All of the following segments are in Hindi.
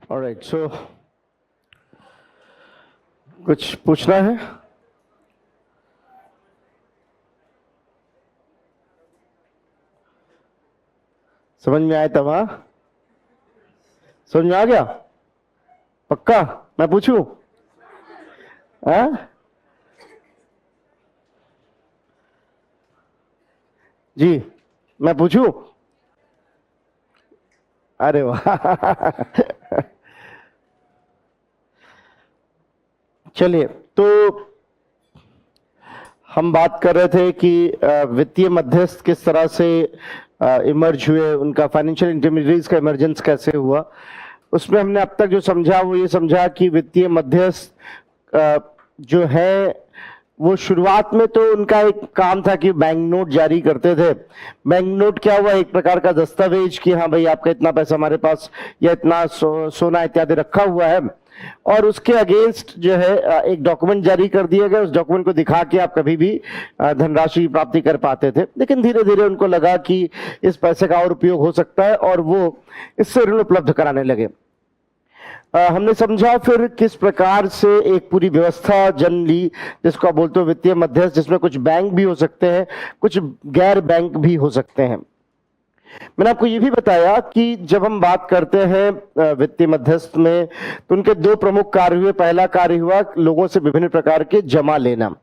ऑलराइट, सो कुछ पूछना है? समझ में आया तब? हाँ, समझ में आ गया? पक्का मैं पूछूं? हाँ जी, मैं पूछूं? अरे वाह चलिए, तो हम बात कर रहे थे कि वित्तीय मध्यस्थ किस तरह से इमर्ज हुए, उनका फाइनेंशियल इंटरमीडियरीज का इमरजेंस कैसे हुआ। उसमें हमने अब तक जो समझा वो ये समझा कि वित्तीय मध्यस्थ जो है वो शुरुआत में तो उनका एक काम था कि बैंक नोट जारी करते थे। बैंक नोट क्या हुआ? एक प्रकार का दस्तावेज कि हाँ भाई आपका इतना पैसा हमारे पास या इतना सोना इत्यादि रखा हुआ है, और उसके अगेंस्ट जो है एक डॉक्यूमेंट जारी कर दिया गया। उस डॉक्यूमेंट को दिखा के आप कभी भी धनराशि की प्राप्ति कर पाते थे। लेकिन धीरे धीरे उनको लगा कि इस पैसे का और उपयोग हो सकता है और वो इससे ऋण उपलब्ध कराने लगे। हमने समझा फिर किस प्रकार से एक पूरी व्यवस्था जन्म ली जिसको आप बोलते हो वित्तीय मध्यस्थ, जिसमें कुछ बैंक भी हो सकते हैं, कुछ गैर बैंक भी हो सकते हैं। मैंने आपको ये भी बताया कि जब हम बात करते हैं वित्तीय मध्यस्थ में तो उनके दो प्रमुख कार्य हुए। पहला कार्य हुआ लोगों से विभिन्न प्रकार के जमा लेना।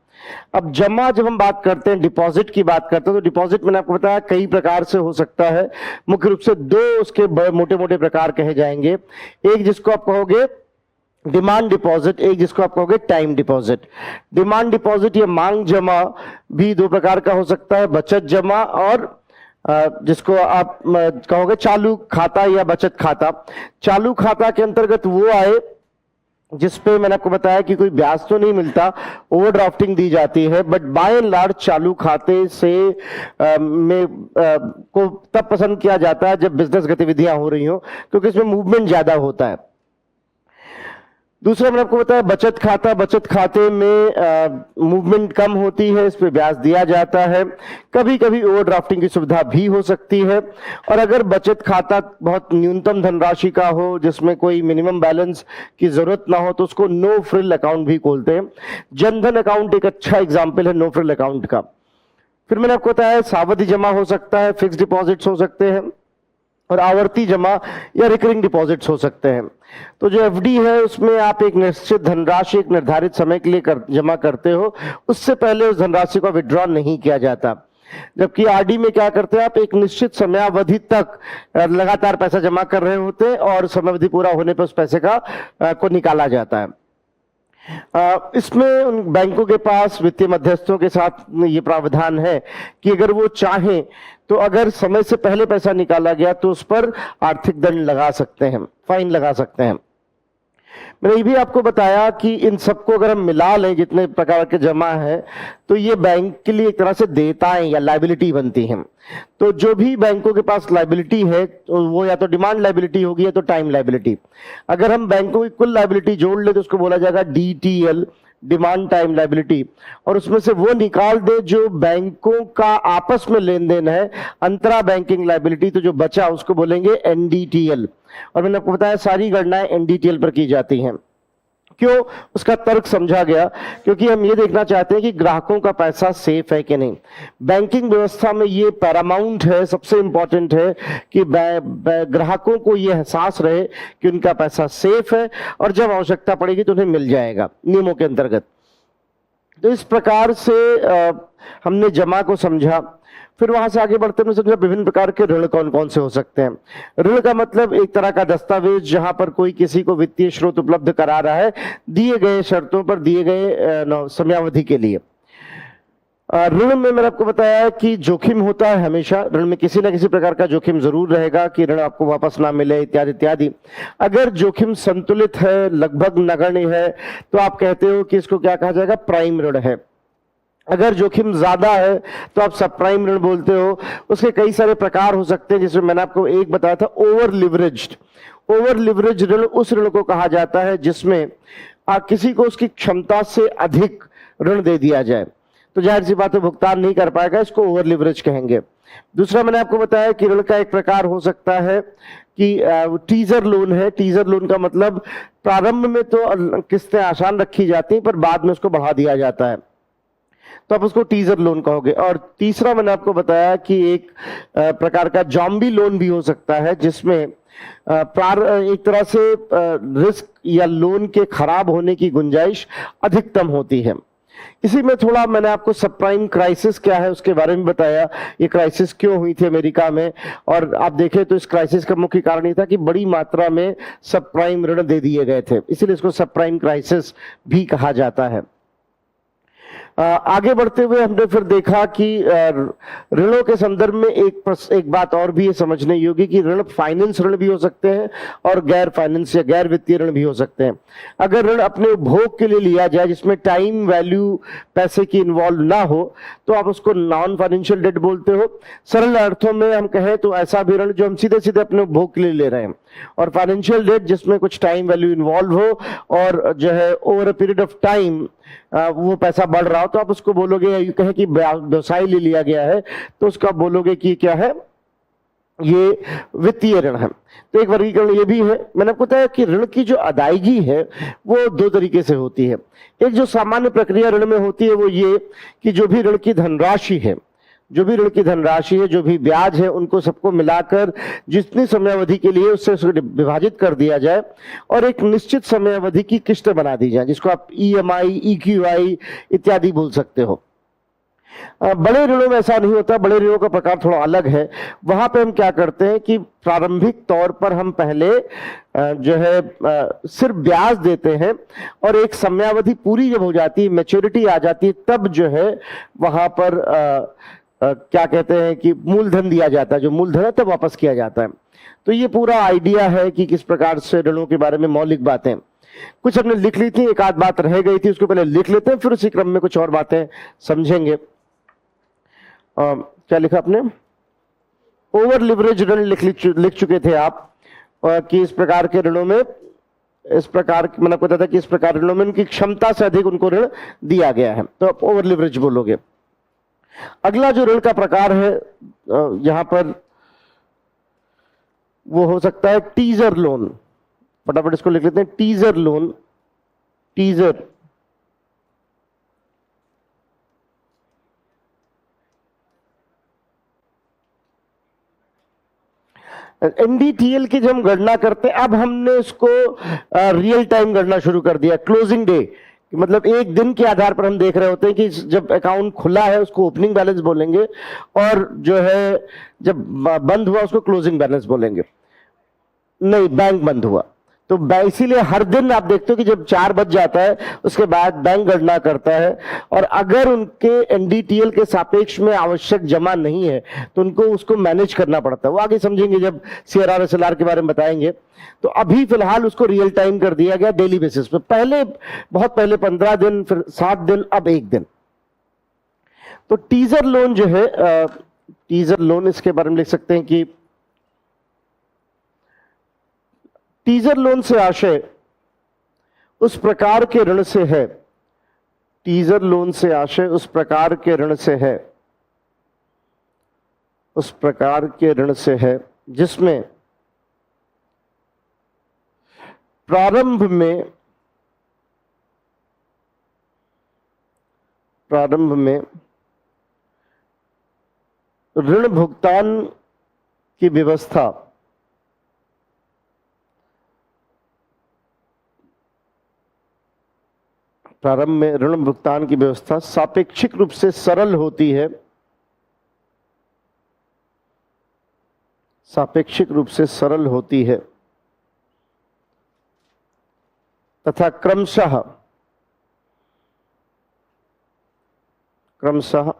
अब जमा जब हम बात करते हैं, डिपॉजिट की बात करते हैं, तो डिपॉजिट मैंने आपको बताया कई प्रकार से हो सकता है। मुख्य रूप से दो उसके मोटे मोटे प्रकार कहे जाएंगे। एक जिसको आप कहोगे डिमांड डिपॉजिट, एक जिसको आप कहोगे टाइम डिपॉजिट। डिमांड डिपॉजिट या मांग जमा भी दो प्रकार का हो सकता है, बचत जमा और जिसको आप कहोगे चालू खाता या बचत खाता। चालू खाता के अंतर्गत वो आए जिसपे मैंने आपको बताया कि कोई ब्याज तो नहीं मिलता, ओवरड्राफ्टिंग दी जाती है, बट बाय एंड लार्ज चालू खाते से को तब पसंद किया जाता है जब बिजनेस गतिविधियां हो रही हो, क्योंकि इसमें मूवमेंट ज्यादा होता है। दूसरा मैंने आपको बताया बचत खाता। बचत खाते में मूवमेंट कम होती है, इस पे ब्याज दिया जाता है, कभी कभी ओवरड्राफ्टिंग की सुविधा भी हो सकती है। और अगर बचत खाता बहुत न्यूनतम धनराशि का हो जिसमें कोई मिनिमम बैलेंस की जरूरत ना हो तो उसको नो फ्रिल अकाउंट भी खोलते हैं। जनधन अकाउंट एक अच्छा एग्जाम्पल है नो फ्रिल अकाउंट का। फिर मैंने आपको बताया सावधि जमा हो सकता है, फिक्स डिपॉजिट्स हो सकते हैं, और आवर्ती जमा या रिकरिंग डिपॉजिट्स हो सकते हैं। तो जो एफडी है उसमें आप एक निश्चित धनराशि एक निर्धारित समय के लिए जमा करते हो, उससे पहले उस धनराशि को विड्रॉ नहीं किया जाता। जबकि आरडी में क्या करते हैं, आप एक निश्चित समयावधि तक लगातार पैसा जमा कर रहे होते हैं और समयावधि पूरा होने पर उस पैसे का को निकाला जाता है। इसमें उन बैंकों के पास वित्तीय मध्यस्थों के साथ ये प्रावधान है कि अगर वो चाहें तो अगर समय से पहले पैसा निकाला गया तो उस पर आर्थिक दंड लगा सकते हैं, फाइन लगा सकते हैं। मैंने ये भी आपको बताया कि इन सबको अगर हम मिला लें जितने प्रकार के जमा है तो ये बैंक के लिए एक तरह से देयताएं या लायबिलिटी बनती हैं। तो जो भी बैंकों के पास लायबिलिटी है तो वो या तो डिमांड लायबिलिटी होगी या तो टाइम लायबिलिटी। अगर हम बैंकों की कुल लायबिलिटी जोड़ ले तो उसको बोला जाएगा डीटीएल, डिमांड टाइम लायबिलिटी, और उसमें से वो निकाल दे जो बैंकों का आपस में लेन देन है, अंतरा बैंकिंग लायबिलिटी, तो जो बचा उसको बोलेंगे एनडीटीएल। और मैंने आपको बताया सारी गणनाएं एनडीटीएल पर की जाती हैं। क्यों? उसका तर्क समझा गया क्योंकि हम ये देखना चाहते हैं कि ग्राहकों का पैसा सेफ है कि नहीं। बैंकिंग व्यवस्था में ये पैरामाउंट है, सबसे इंपॉर्टेंट है कि ग्राहकों को ये एहसास रहे कि उनका पैसा सेफ है और जब आवश्यकता पड़ेगी तो उन्हें मिल जाएगा नियमों के अंतर्गत। तो इस प्रकार से हमने जमा को समझा। फिर वहां से आगे बढ़ते हुए समझा विभिन्न प्रकार के ऋण कौन कौन से हो सकते हैं। ऋण का मतलब एक तरह का दस्तावेज जहां पर कोई किसी को वित्तीय स्रोत उपलब्ध करा रहा है दिए गए शर्तों पर, दिए गए समयावधि के लिए। ऋण में मैंने आपको बताया कि जोखिम होता है हमेशा, ऋण में किसी ना किसी प्रकार का जोखिम जरूर रहेगा कि ऋण आपको वापस ना मिले इत्यादि इत्यादि। अगर जोखिम संतुलित है, लगभग नगण्य है, तो आप कहते हो कि इसको क्या कहा जाएगा, प्राइम ऋण है। अगर जोखिम ज्यादा है तो आप सब प्राइम ऋण बोलते हो। उसके कई सारे प्रकार हो सकते हैं जिसमें मैंने आपको एक बताया था ओवर लिवरेज्ड। ओवर लिवरेज ऋण उस ऋण को कहा जाता है जिसमें किसी को उसकी क्षमता से अधिक ऋण दे दिया जाए, तो जाहिर सी बात है भुगतान नहीं कर पाएगा, इसको ओवर लिवरेज कहेंगे। दूसरा मैंने आपको बताया कि ऋण का एक प्रकार हो सकता है कि टीजर लोन है। टीजर लोन का मतलब प्रारंभ में तो किस्तें आसान रखी जाती हैं पर बाद में उसको बढ़ा दिया जाता है, तो आप उसको टीजर लोन कहोगे। और तीसरा मैंने आपको बताया कि एक प्रकार का जॉम्बी लोन भी हो सकता है, जिसमें एक तरह से रिस्क या लोन के खराब होने की गुंजाइश अधिकतम होती है। इसी में थोड़ा मैंने आपको सबप्राइम क्राइसिस क्या है उसके बारे में बताया, ये क्राइसिस क्यों हुई थी अमेरिका में, और आप देखें तो इस क्राइसिस का मुख्य कारण ये था कि बड़ी मात्रा में सबप्राइम ऋण दे दिए गए थे, इसीलिए इसको सबप्राइम क्राइसिस भी कहा जाता है। आगे बढ़ते हुए हमने फिर देखा कि ऋणों के संदर्भ में एक बात और भी ये समझने योग्य कि ऋण फाइनेंस ऋण भी हो सकते हैं और गैर फाइनेंस या गैर वित्तीय ऋण भी हो सकते हैं। अगर ऋण अपने उपभोग के लिए लिया जाए जिसमें टाइम वैल्यू पैसे की इन्वॉल्व ना हो तो आप उसको नॉन फाइनेंशियल डेट बोलते हो। सरल अर्थों में हम कहें तो ऐसा भी ऋण जो हम सीधे सीधे अपने उपभोग के लिए ले रहे हैं, और फाइनेंशियल डेट जिसमें कुछ टाइम वैल्यू इन्वॉल्व हो और जो है over a period of time वो पैसा बढ़ रहा हो, तो आप उसको बोलोगे, या कहें कि व्यवसाय ले लिया गया है तो उसका बोलोगे कि क्या है, ये वित्तीय ऋण है। तो एक वर्गीकरण ये भी है। मैंने आपको बताया कि ऋण की जो अदायगी है वो दो तरीके से होती है। एक जो सामान्य प्रक्रिया ऋण में होती है वो ये कि जो भी ऋण की धनराशि है, जो भी ब्याज है, उनको सबको मिलाकर जितनी समयावधि के लिए उससे विभाजित कर दिया जाए और एक निश्चित समयावधि की किस्त बना दी जाए, जिसको आप EMI, EQI इत्यादि बोल सकते हो। बड़े ऋणों में ऐसा नहीं होता, बड़े ऋणों का प्रकार थोड़ा अलग है। वहां पे हम क्या करते हैं कि प्रारंभिक तौर पर हम पहले जो है सिर्फ ब्याज देते हैं और एक समयावधि पूरी जब हो जाती है, मैच्योरिटी आ जाती है, तब जो है वहां पर क्या कहते हैं कि मूलधन दिया जाता है, जो मूलधन है तब वापस किया जाता है। तो ये पूरा आइडिया है कि किस प्रकार से ऋणों के बारे में मौलिक बातें कुछ हमने लिख ली थी, एक आध बात रह गई थी, उसको पहले लिख लेते हैं, फिर उसी क्रम में कुछ और बातें समझेंगे। क्या लिखा आपने? ओवर लिवरेज ऋण लिख चुके थे आप, कि इस प्रकार के ऋणों में मैंने आपको बताया था कि इस प्रकार ऋणों में उनकी क्षमता से अधिक उनको ऋण दिया गया है, तो आप ओवर लिवरेज बोलोगे। अगला जो ऋण का प्रकार है यहां पर वो हो सकता है टीजर लोन। फटाफट इसको लिख लेते हैं, टीजर लोन। टीजर NDTL की जब हम गणना करते हैं, अब हमने इसको रियल टाइम गणना शुरू कर दिया। क्लोजिंग डे मतलब एक दिन के आधार पर हम देख रहे होते हैं कि जब अकाउंट खुला है उसको ओपनिंग बैलेंस बोलेंगे और जो है जब बंद हुआ उसको क्लोजिंग बैलेंस बोलेंगे। नहीं, बैंक बंद हुआ तो इसीलिए हर दिन आप देखते हो कि जब 4 बज जाता है उसके बाद बैंक गणना करता है, और अगर उनके NDTL के सापेक्ष में आवश्यक जमा नहीं है तो उनको उसको मैनेज करना पड़ता है। वो आगे समझेंगे जब CRR SLR के बारे में बताएंगे। तो अभी फिलहाल उसको रियल टाइम कर दिया गया डेली बेसिस पे। पहले बहुत पहले 15 दिन, फिर 7 दिन, अब 1 दिन। तो टीजर लोन जो है, टीजर लोन इसके बारे में लिख सकते हैं कि टीजर लोन से आशय उस प्रकार के ऋण से है, टीजर लोन से आशय उस प्रकार के ऋण से है, उस प्रकार के ऋण से है जिसमें प्रारंभ में ऋण भुगतान की व्यवस्था सापेक्षिक रूप से सरल होती है, सापेक्षिक रूप से सरल होती है तथा क्रमशः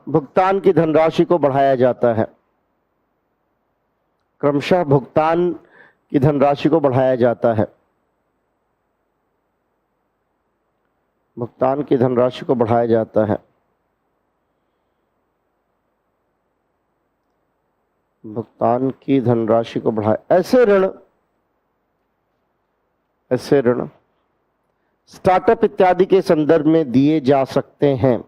भुगतान की धनराशि को बढ़ाया जाता है, क्रमशः भुगतान की धनराशि को बढ़ाया जाता है, भुगतान की धनराशि को बढ़ाया जाता है, भुगतान की धनराशि को बढ़ाया। ऐसे ऋण स्टार्टअप इत्यादि के संदर्भ में दिए जा सकते हैं,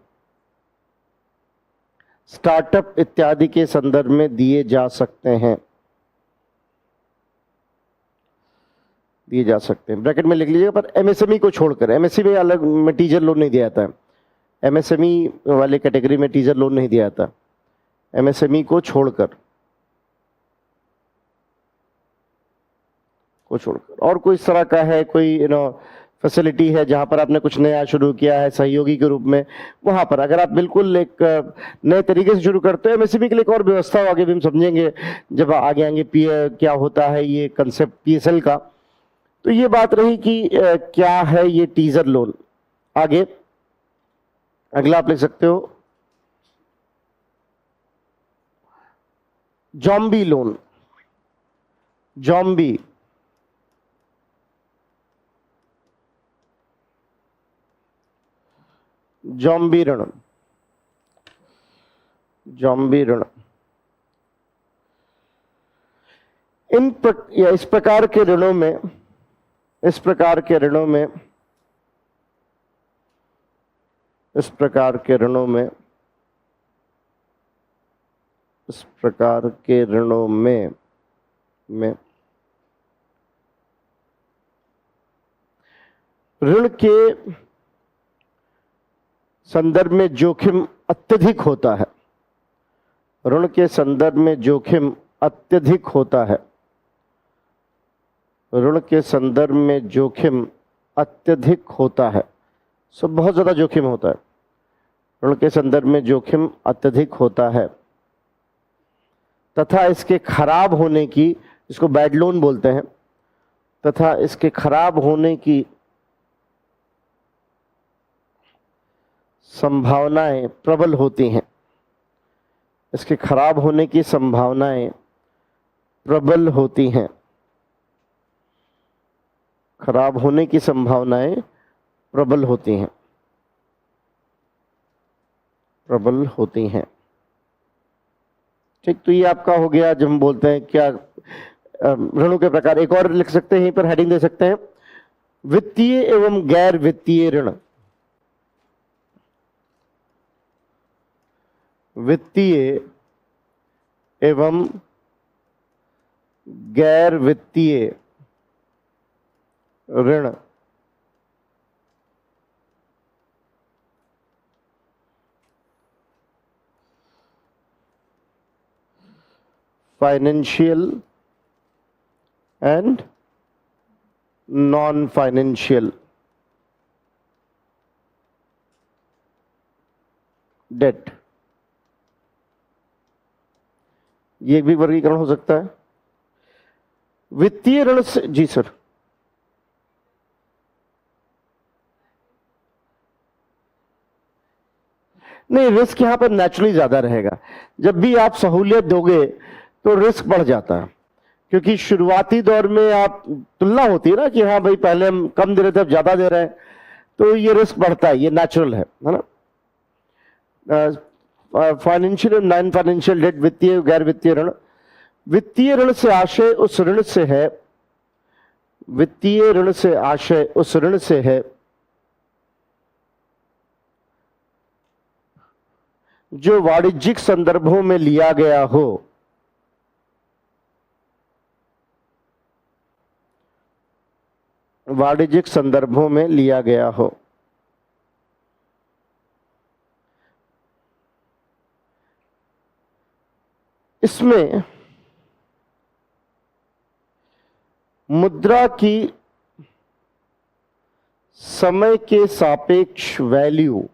स्टार्टअप इत्यादि के संदर्भ में दिए जा सकते हैं, दिए जा सकते हैं। ब्रैकेट में लिख लीजिएगा, पर एमएसएमई को छोड़कर, एमएसएमई अलग में टीजर लोन नहीं दिया जाता है, एमएसएमई वाले कैटेगरी में टीजर लोन नहीं दिया जाता, एमएसएमई को छोड़कर, और कोई इस तरह का है, कोई फैसिलिटी है जहां पर आपने कुछ नया शुरू किया है सहयोगी के रूप में, वहां पर अगर आप बिल्कुल एक नए तरीके से शुरू करते हो, एमएसएमई के लिए एक और व्यवस्था हो, आगे भी हम समझेंगे जब आगे आएंगे क्या होता है ये कंसेप्ट पीएसएल का। तो ये बात रही कि क्या है ये टीजर लोन। आगे अगला आप लिख सकते हो जॉम्बी लोन, जॉम्बी जॉम्बी ऋण, जॉम्बी ऋण इस प्रकार के ऋणों में, इस प्रकार के ऋणों में, इस प्रकार के ऋणों में, इस प्रकार के ऋणों में ऋण के संदर्भ में जोखिम अत्यधिक होता है, ऋण के संदर्भ में जोखिम अत्यधिक होता है, ऋण के संदर्भ में जोखिम अत्यधिक होता है, सो बहुत ज्यादा जोखिम होता है, ऋण के संदर्भ में जोखिम अत्यधिक होता है, तथा इसके खराब होने की, इसको बैड लोन बोलते हैं, तथा इसके खराब होने की संभावनाएं प्रबल होती हैं, इसके खराब होने की संभावनाएं प्रबल होती हैं, खराब होने की संभावनाएं प्रबल होती हैं, प्रबल होती हैं। ठीक, तो ये आपका हो गया जब हम बोलते हैं क्या ऋणों के प्रकार। एक और लिख सकते हैं, यहीं पर हेडिंग दे सकते हैं, वित्तीय एवं गैर वित्तीय ऋण, वित्तीय एवं गैर वित्तीय ऋण, financial and non financial debt, ये भी वर्गीकरण हो सकता है। वित्तीय ऋण से, जी सर, नहीं, रिस्क यहां पर नेचुरली ज्यादा रहेगा। जब भी आप सहूलियत दोगे तो रिस्क बढ़ जाता है, क्योंकि शुरुआती दौर में आप तुलना होती है ना कि हाँ भाई पहले हम कम दे रहे थे अब ज्यादा दे रहे हैं, तो ये रिस्क बढ़ता है, ये नेचुरल है ना। फाइनेंशियल और नॉन फाइनेंशियल डेट, वित्तीय गैर वित्तीय ऋण। वित्तीय ऋण से आशय उस ऋण से है, वित्तीय ऋण से आशय उस ऋण से है जो वाणिज्यिक संदर्भों में लिया गया हो, वाणिज्यिक संदर्भों में लिया गया हो। इसमें मुद्रा की समय के सापेक्ष वैल्यू,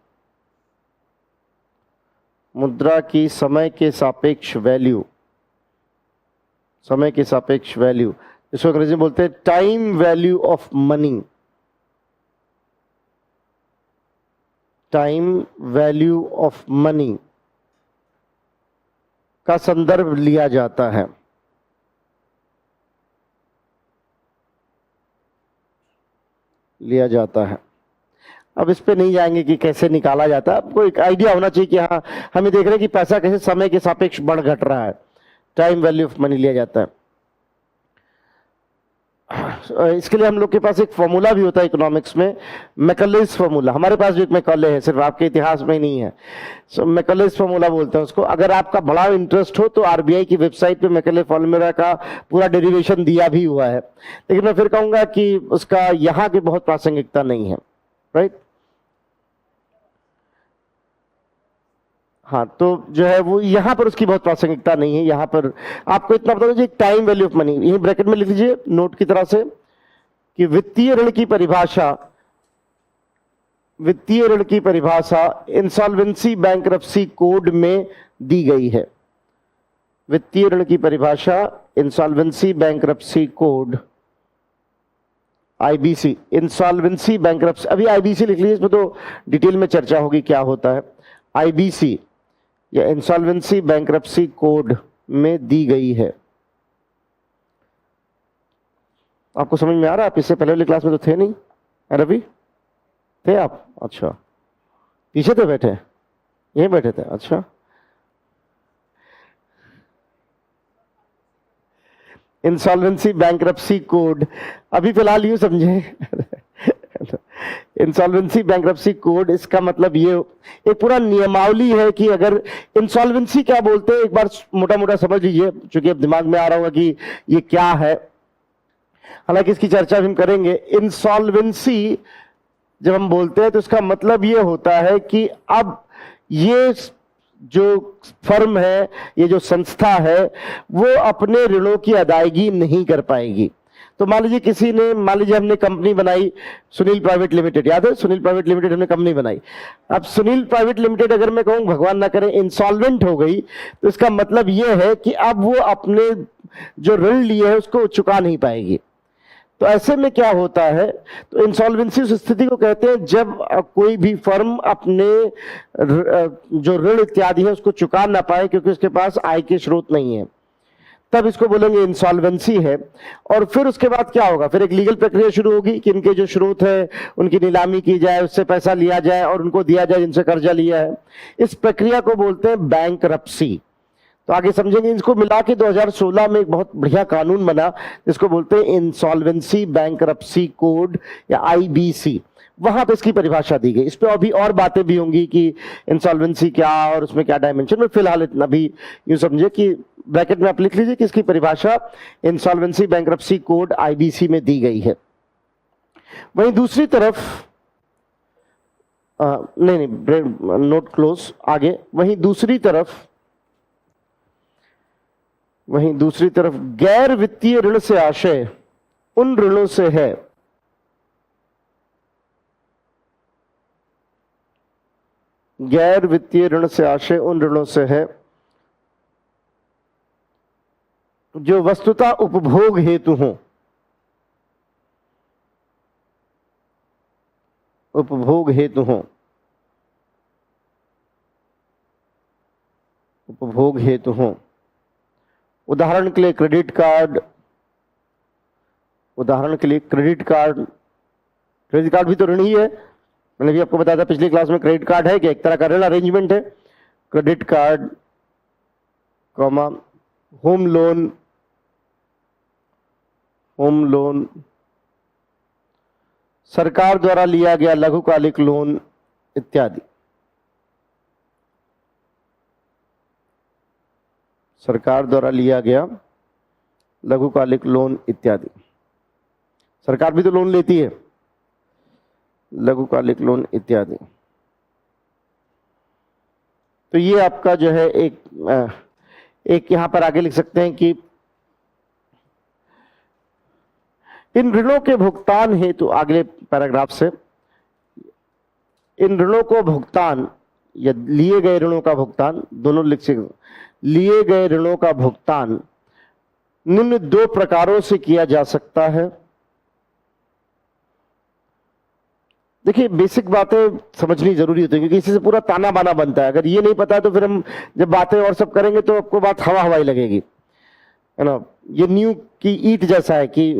मुद्रा की समय के सापेक्ष वैल्यू, समय के सापेक्ष वैल्यू, इसको अंग्रेजी में बोलते हैं time value of money, time value of money का संदर्भ लिया जाता है। लिया जाता है। अब इस पे नहीं जाएंगे कि कैसे निकाला जाता है, आपको एक आइडिया होना चाहिए कि हाँ हमें देख रहे हैं कि पैसा कैसे समय के सापेक्ष बढ़ घट रहा है, टाइम वैल्यू ऑफ मनी लिया जाता है। इसके लिए हम लोग के पास एक फॉर्मूला भी होता है इकोनॉमिक्स में, मैकलेस फॉर्मूला। हमारे पास जो एक मैकले है, सिर्फ आपके इतिहास में ही नहीं है, सो मैकलेस फॉर्मूला बोलते हैं उसको। अगर आपका बड़ा इंटरेस्ट हो तो आरबीआई की वेबसाइट पे मैकले फॉर्मूला का पूरा डेरिवेशन दिया भी हुआ है, लेकिन मैं फिर कहूंगा कि उसका यहाँ की बहुत प्रासंगिकता नहीं है, राइट। हाँ, तो जो है वो यहाँ पर उसकी बहुत प्रासंगिकता नहीं है। यहाँ पर आपको इतना बता दीजिए, टाइम वैल्यू ऑफ मनी, यही ब्रैकेट में लिख लीजिए नोट की तरह से, कि वित्तीय ऋण की परिभाषा इंसॉल्वेंसी बैंकरप्सी कोड में दी गई है। वित्तीय ऋण की परिभाषा insolvency bankruptcy code, IBC, insolvency bankruptcy, अभी आईबीसी लिख लीजिए, इसमें तो डिटेल में चर्चा होगी क्या होता है। आईबीसी या इंसॉल्वेंसी बैंकरप्सी कोड में दी गई है। आपको समझ में आ रहा है? आप इससे पहले वाली क्लास में तो थे नहीं, रवि थे आप? अच्छा, पीछे तो बैठे, यहीं बैठे थे, अच्छा। इंसॉल्वेंसी बैंकरप्सी कोड, अभी फिलहाल यूं समझे इंसॉल्वेंसी बैंकरप्सी कोड, इसका मतलब ये एक पूरा नियमावली है कि अगर इंसॉल्वेंसी क्या बोलते हैं, एक बार मोटा मोटा समझ लीजिए, चूंकि अब दिमाग में आ रहा होगा कि ये क्या है, हालांकि इसकी चर्चा भी हम करेंगे। इंसॉल्वेंसी जब हम बोलते हैं तो इसका मतलब ये होता है कि अब ये जो फर्म है, ये जो संस्था है, वो अपने ऋणों की अदायगी नहीं कर पाएगी। तो मान लीजिए हमने कंपनी बनाई, सुनील प्राइवेट लिमिटेड, याद है सुनील प्राइवेट लिमिटेड, हमने कंपनी बनाई। अब सुनील प्राइवेट लिमिटेड अगर मैं कहूं भगवान ना करे इंसॉल्वेंट हो गई, तो इसका मतलब यह है कि अब वो अपने जो ऋण लिए है उसको चुका नहीं पाएगी। तो ऐसे में क्या होता है, तो इंसॉल्वेंसी उस स्थिति को कहते हैं जब कोई भी फर्म अपने जो ऋण इत्यादि है उसको चुका ना पाए क्योंकि उसके पास आय के स्रोत नहीं है, तब इसको बोलेंगे इंसॉल्वेंसी है। और फिर उसके बाद क्या होगा, फिर एक लीगल प्रक्रिया शुरू होगी कि इनके जो स्रोत है उनकी नीलामी की जाए, उससे पैसा लिया जाए और उनको दिया जाए जिनसे कर्जा लिया है। इस प्रक्रिया को बोलते हैं बैंकरप्सी। तो आगे समझेंगे। इसको मिला के 2016 में एक बहुत बढ़िया कानून बना जिसको बोलते हैं इंसॉल्वेंसी बैंकरप्सी कोड या आईबीसी। वहां पे इसकी परिभाषा दी गई। इस पे अभी और बातें भी होंगी कि इंसॉल्वेंसी क्या और उसमें क्या डायमेंशन, में फिलहाल इतना भी यूं समझे कि ब्रैकेट में आप लिख लीजिए कि इसकी परिभाषा इंसॉल्वेंसी बैंकरप्सी कोड आईबीसी में दी गई है। वहीं दूसरी तरफ नोट क्लोज आगे। वहीं दूसरी तरफ गैर वित्तीय ऋण से आशय उन ऋणों से है गैर वित्तीय ऋण से आशय उन ऋणों से है जो वस्तुतः उपभोग हेतु हों। उपभोग हेतु हों, उपभोग हेतु हों। उदाहरण के लिए क्रेडिट कार्ड, क्रेडिट कार्ड भी तो ऋण ही है। मैंने भी आपको बताया था पिछली क्लास में, क्रेडिट कार्ड है कि एक तरह का ऋण अरेंजमेंट है। क्रेडिट कार्ड, होम लोन, सरकार द्वारा लिया गया लघुकालिक लोन इत्यादि। सरकार द्वारा लिया गया लघुकालिक लोन इत्यादि। सरकार भी तो लोन लेती है, लघुकालिक लोन इत्यादि। तो ये आपका जो है एक यहां पर आगे लिख सकते हैं कि इन ऋणों के भुगतान हेतु, अगले पैराग्राफ से, इन ऋणों को भुगतान या लिए गए ऋणों का भुगतान, दोनों लिख सकते, लिए गए ऋणों का भुगतान निम्न दो प्रकारों से किया जा सकता है। देखिए बेसिक बातें समझनी जरूरी होती है क्योंकि इसी से पूरा ताना बाना बनता है। अगर ये नहीं पता है तो फिर हम जब बातें और सब करेंगे तो आपको बात हवा हवाई लगेगी, है ना। ये नींव की ईंट जैसा है कि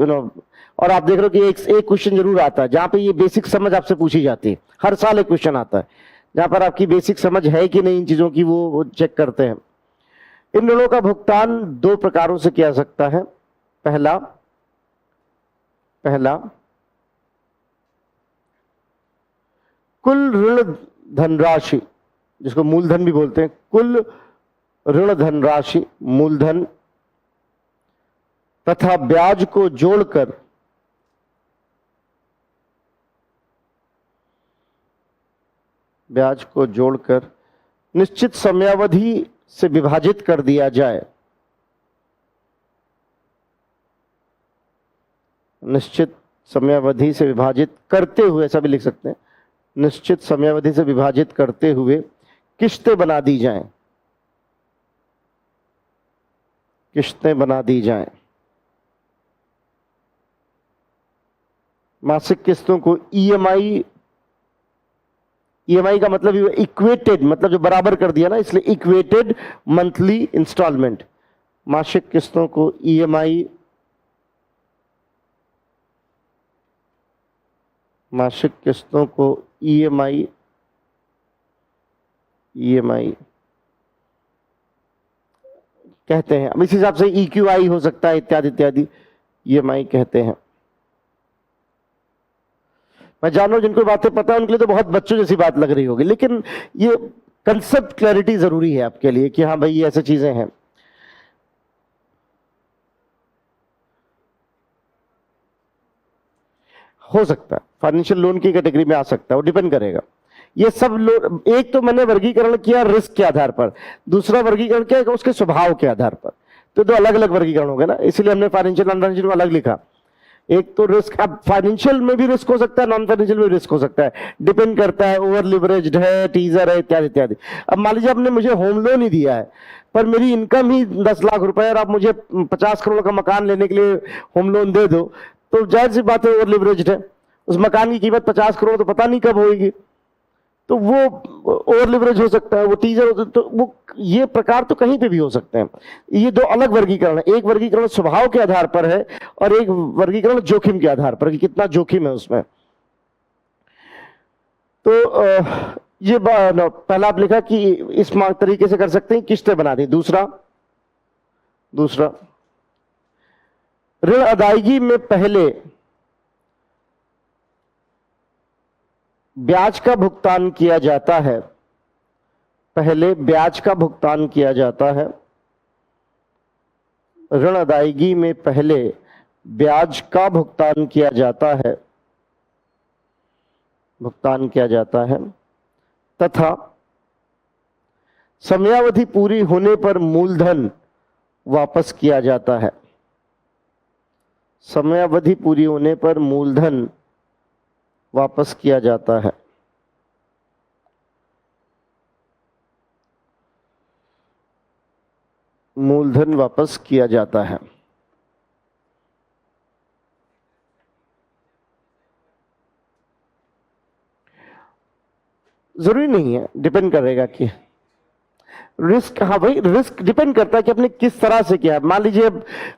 और आप देख रहे हो कि एक क्वेश्चन जरूर आता है जहां पे ये बेसिक समझ आपसे पूछी जाती है। हर साल एक क्वेश्चन आता है जहां पर आपकी बेसिक समझ है कि नहीं इन चीजों की, वो चेक करते हैं। इन ऋणों का भुगतान दो प्रकारों से किया जा सकता है। पहला, पहला, कुल ऋण धनराशि, जिसको मूलधन भी बोलते हैं, कुल ऋण धनराशि मूलधन तथा ब्याज को जोड़कर निश्चित समयावधि से विभाजित कर दिया जाए। निश्चित समयावधि से विभाजित करते हुए, ऐसा भी लिख सकते हैं, निश्चित समयावधि से विभाजित करते हुए किश्तें बना दी जाएं। किश्तें बना दी जाएं। मासिक किस्तों को ईएमआई, ईएमआई का मतलब इक्वेटेड, मतलब जो बराबर कर दिया ना, इसलिए इक्वेटेड मंथली इंस्टॉलमेंट। मासिक किस्तों को ईएमआई, मासिक किस्तों को ईएमआई कहते हैं। अब इस हिसाब से EQI हो सकता है, इत्यादि इत्यादि, ईएमआई कहते हैं। मैं जान रहा हूं जिनको बातें पता है उनके लिए तो बहुत बच्चों जैसी बात लग रही होगी, लेकिन ये कंसेप्ट क्लैरिटी जरूरी है आपके लिए कि हाँ भाई ये ऐसी चीजें हैं। हो सकता है फाइनेंशियल लोन की कैटेगरी में आ सकता है, वो डिपेंड करेगा। ये सब लोन, एक तो मैंने वर्गीकरण किया रिस्क के आधार पर, दूसरा वर्गीकरण किया उसके स्वभाव के आधार पर। तो दो अलग अलग वर्गीकरण हो गए ना, इसीलिए हमने फाइनेंशियल नॉन फाइनेंशियल को अलग लिखा। एक तो रिस्क, अब फाइनेंशियल में भी रिस्क हो सकता है, नॉन फाइनेंशियल में भी रिस्क हो सकता है, डिपेंड करता है ओवर लिवरेज्ड है, टीजर है, इत्यादि इत्यादि। अब मान लीजिए आपने मुझे होम लोन ही दिया है, पर मेरी इनकम ही 10 लाख रुपए और आप मुझे 50 करोड़ का मकान लेने के लिए होम लोन दे दो, तो जाहिर सी बात है ओवर लिवरेज्ड है। उस मकान की कीमत 50 करोड़ तो पता नहीं कब होगी, तो वो ओवर लिवरेज हो सकता है, वो टीजर, तो वो ये प्रकार तो कहीं पे भी हो सकते हैं। ये दो अलग वर्गीकरण है, एक वर्गीकरण स्वभाव के आधार पर है और एक वर्गीकरण जोखिम के आधार पर कि कितना जोखिम है उसमें। तो ये पहला आप लिखा कि इस तरीके से कर सकते हैं, किस्तें बना दी। दूसरा ऋण अदायगी में पहले ब्याज का भुगतान किया जाता है, पहले ब्याज का भुगतान किया जाता है। ऋण अदायगी में पहले ब्याज का भुगतान किया जाता है, तथा समयावधि पूरी होने पर मूलधन वापस किया जाता है। समयावधि पूरी होने पर मूलधन वापस किया जाता है। मूलधन वापस किया जाता है। जरूरी नहीं है, डिपेंड करेगा कि रिस्क, हाँ भाई रिस्क डिपेंड करता है कि आपने किस तरह से किया। मान लीजिए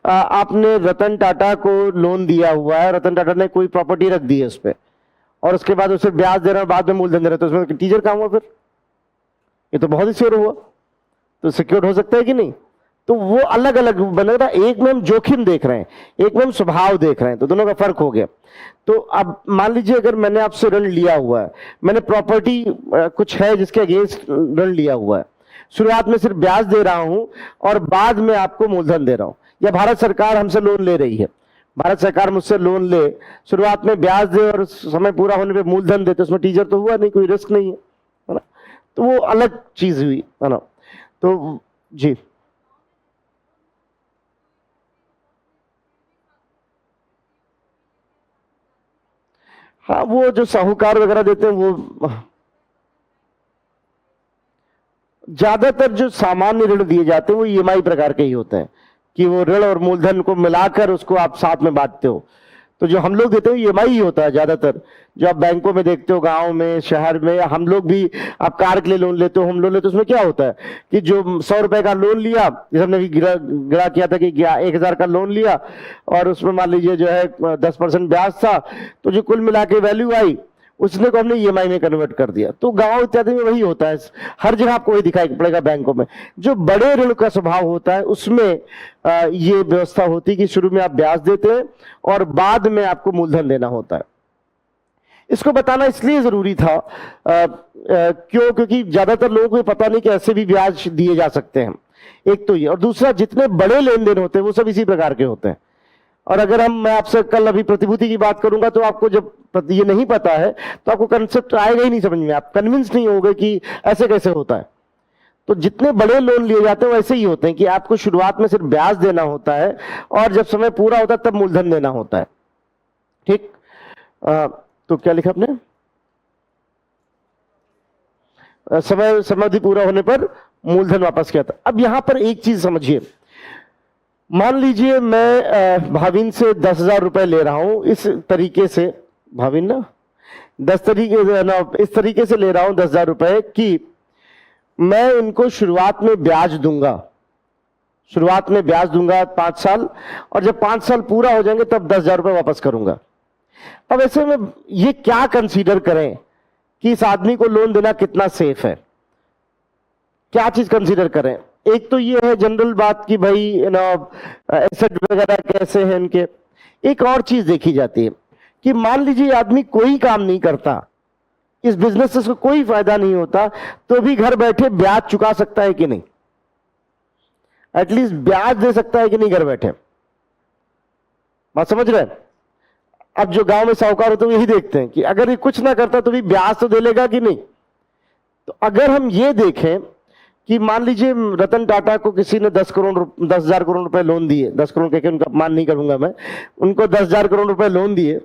आपने रतन टाटा को लोन दिया हुआ है, रतन टाटा ने कोई प्रॉपर्टी रख दी है उस पर, और उसके बाद उसे ब्याज दे रहे हैं, बाद में मूलधन दे रहे हैं, तो उसमें टीजर कहां हुआ फिर? ये तो बहुत ही श्योर हुआ, तो सिक्योर्ड हो सकता है कि नहीं? तो वो अलग अलग बनेगा। एक में हम जोखिम देख रहे हैं, एक में हम स्वभाव देख रहे हैं, तो दोनों का फर्क हो गया। तो अब मान लीजिए अगर मैंने आपसे ऋण लिया हुआ है, मैंने प्रॉपर्टी कुछ है जिसके अगेंस्ट ऋण लिया हुआ है, शुरुआत में सिर्फ ब्याज दे रहा हूं और बाद में आपको मूलधन दे रहा हूं, या भारत सरकार हमसे लोन ले रही है, भारत सरकार मुझसे लोन ले, शुरुआत में ब्याज दे और समय पूरा होने पे मूलधन दे, तो उसमें टीजर तो हुआ नहीं, कोई रिस्क नहीं है ना, तो वो अलग चीज हुई है ना। तो जी हाँ, वो जो साहूकार वगैरह देते हैं वो ज्यादातर जो सामान्य ऋण दिए जाते हैं वो ईएमआई प्रकार के ही होते हैं, कि वो ऋण और मूलधन को मिलाकर उसको आप साथ में बांटते हो। तो जो हम लोग देते हैं ईएमआई ही होता है ज्यादातर, जो आप बैंकों में देखते हो, गांव में, शहर में, हम लोग भी, आप कार के लिए लोन लेते हो, हम लोन लेते हो, उसमें क्या होता है कि जो 100 रुपए का लोन लिया, जैसे हमने भी गिरा किया था कि 1000 का लोन लिया और उसमें मान लीजिए जो है 10% ब्याज था, तो जो कुल मिला के वैल्यू आई उसने को हमने ईएमआई में कन्वर्ट कर दिया। तो गांव इत्यादि में वही होता है, हर जगह आपको वही दिखाई पड़ेगा बैंकों में। जो बड़े ऋण का स्वभाव होता है उसमें ये व्यवस्था होती है कि शुरू में आप ब्याज देते हैं और बाद में आपको मूलधन देना होता है। इसको बताना इसलिए जरूरी था क्योंकि ज्यादातर लोगों को पता नहीं कि ऐसे भी ब्याज दिए जा सकते हैं। एक तो ये, और दूसरा जितने बड़े लेन देन होते हैं वो सब इसी प्रकार के होते हैं। और अगर मैं आपसे कल अभी प्रतिभूति की बात करूंगा तो आपको जब ये नहीं पता है तो आपको कंसेप्ट आएगा ही नहीं समझ में, आप कन्विंस नहीं होगे कि ऐसे कैसे होता है। तो जितने बड़े लोन लिए जाते हैं वैसे ही होते हैं कि आपको शुरुआत में सिर्फ ब्याज देना होता है और जब समय पूरा होता है तब मूलधन देना होता है। ठीक, तो क्या लिखा आपने? समाधि पूरा होने पर मूलधन वापस किया था। अब यहां पर एक चीज समझिए, मान लीजिए मैं भाविन से 10,000 रुपए ले रहा हूं इस तरीके से, भाविन ना 10 इस तरीके से ले रहा हूं 10,000 रुपए कि मैं इनको शुरुआत में ब्याज दूंगा, शुरुआत में ब्याज दूंगा 5 साल, और जब 5 साल पूरा हो जाएंगे तब 10,000 रुपए वापस करूंगा। अब ऐसे में ये क्या कंसीडर करें कि इस आदमी को लोन देना कितना सेफ है, क्या चीज कंसीडर करें? एक तो ये है जनरल बात कि भाई एसेट वगैरह कैसे हैं इनके। एक और चीज देखी जाती है कि मान लीजिए आदमी कोई काम नहीं करता, इस बिजनेस से उसको कोई फायदा नहीं होता, तो भी घर बैठे ब्याज चुका सकता है कि नहीं, एटलीस्ट ब्याज दे सकता है कि नहीं घर बैठे? बात समझ रहे हैं? अब जो गांव में साहूकार होते हैं यही देखते हैं कि अगर ये कुछ ना करता तो भी ब्याज तो दे लेगा कि नहीं। तो अगर हम ये देखें कि मान लीजिए रतन टाटा को किसी ने 10,000 करोड़ रुपए लोन दिए, 10 करोड़ कहकर उनका अपमान नहीं करूंगा मैं, उनको 10,000 करोड़ रुपए लोन दिए,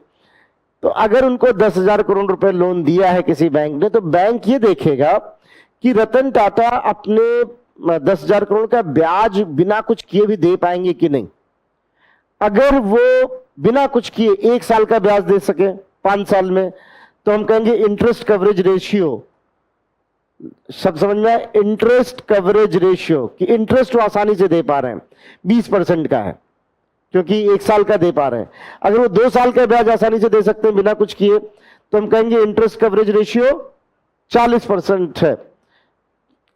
तो अगर उनको 10,000 करोड़ रुपए लोन दिया है किसी बैंक ने, तो बैंक ये देखेगा कि रतन टाटा अपने 10,000 करोड़ का ब्याज बिना कुछ किए भी दे पाएंगे कि नहीं। अगर वो बिना कुछ किए 1 साल का ब्याज दे सके 5 साल में, तो हम कहेंगे इंटरेस्ट कवरेज रेशियो, सब समझ में आए? इंटरेस्ट कवरेज रेशियो कि इंटरेस्ट वो आसानी से दे पा रहे हैं 20% का है क्योंकि 1 साल का दे पा रहे हैं। अगर वो 2 साल का ब्याज आसानी से दे सकते हैं बिना कुछ किए, तो हम कहेंगे इंटरेस्ट कवरेज रेशियो 40% है।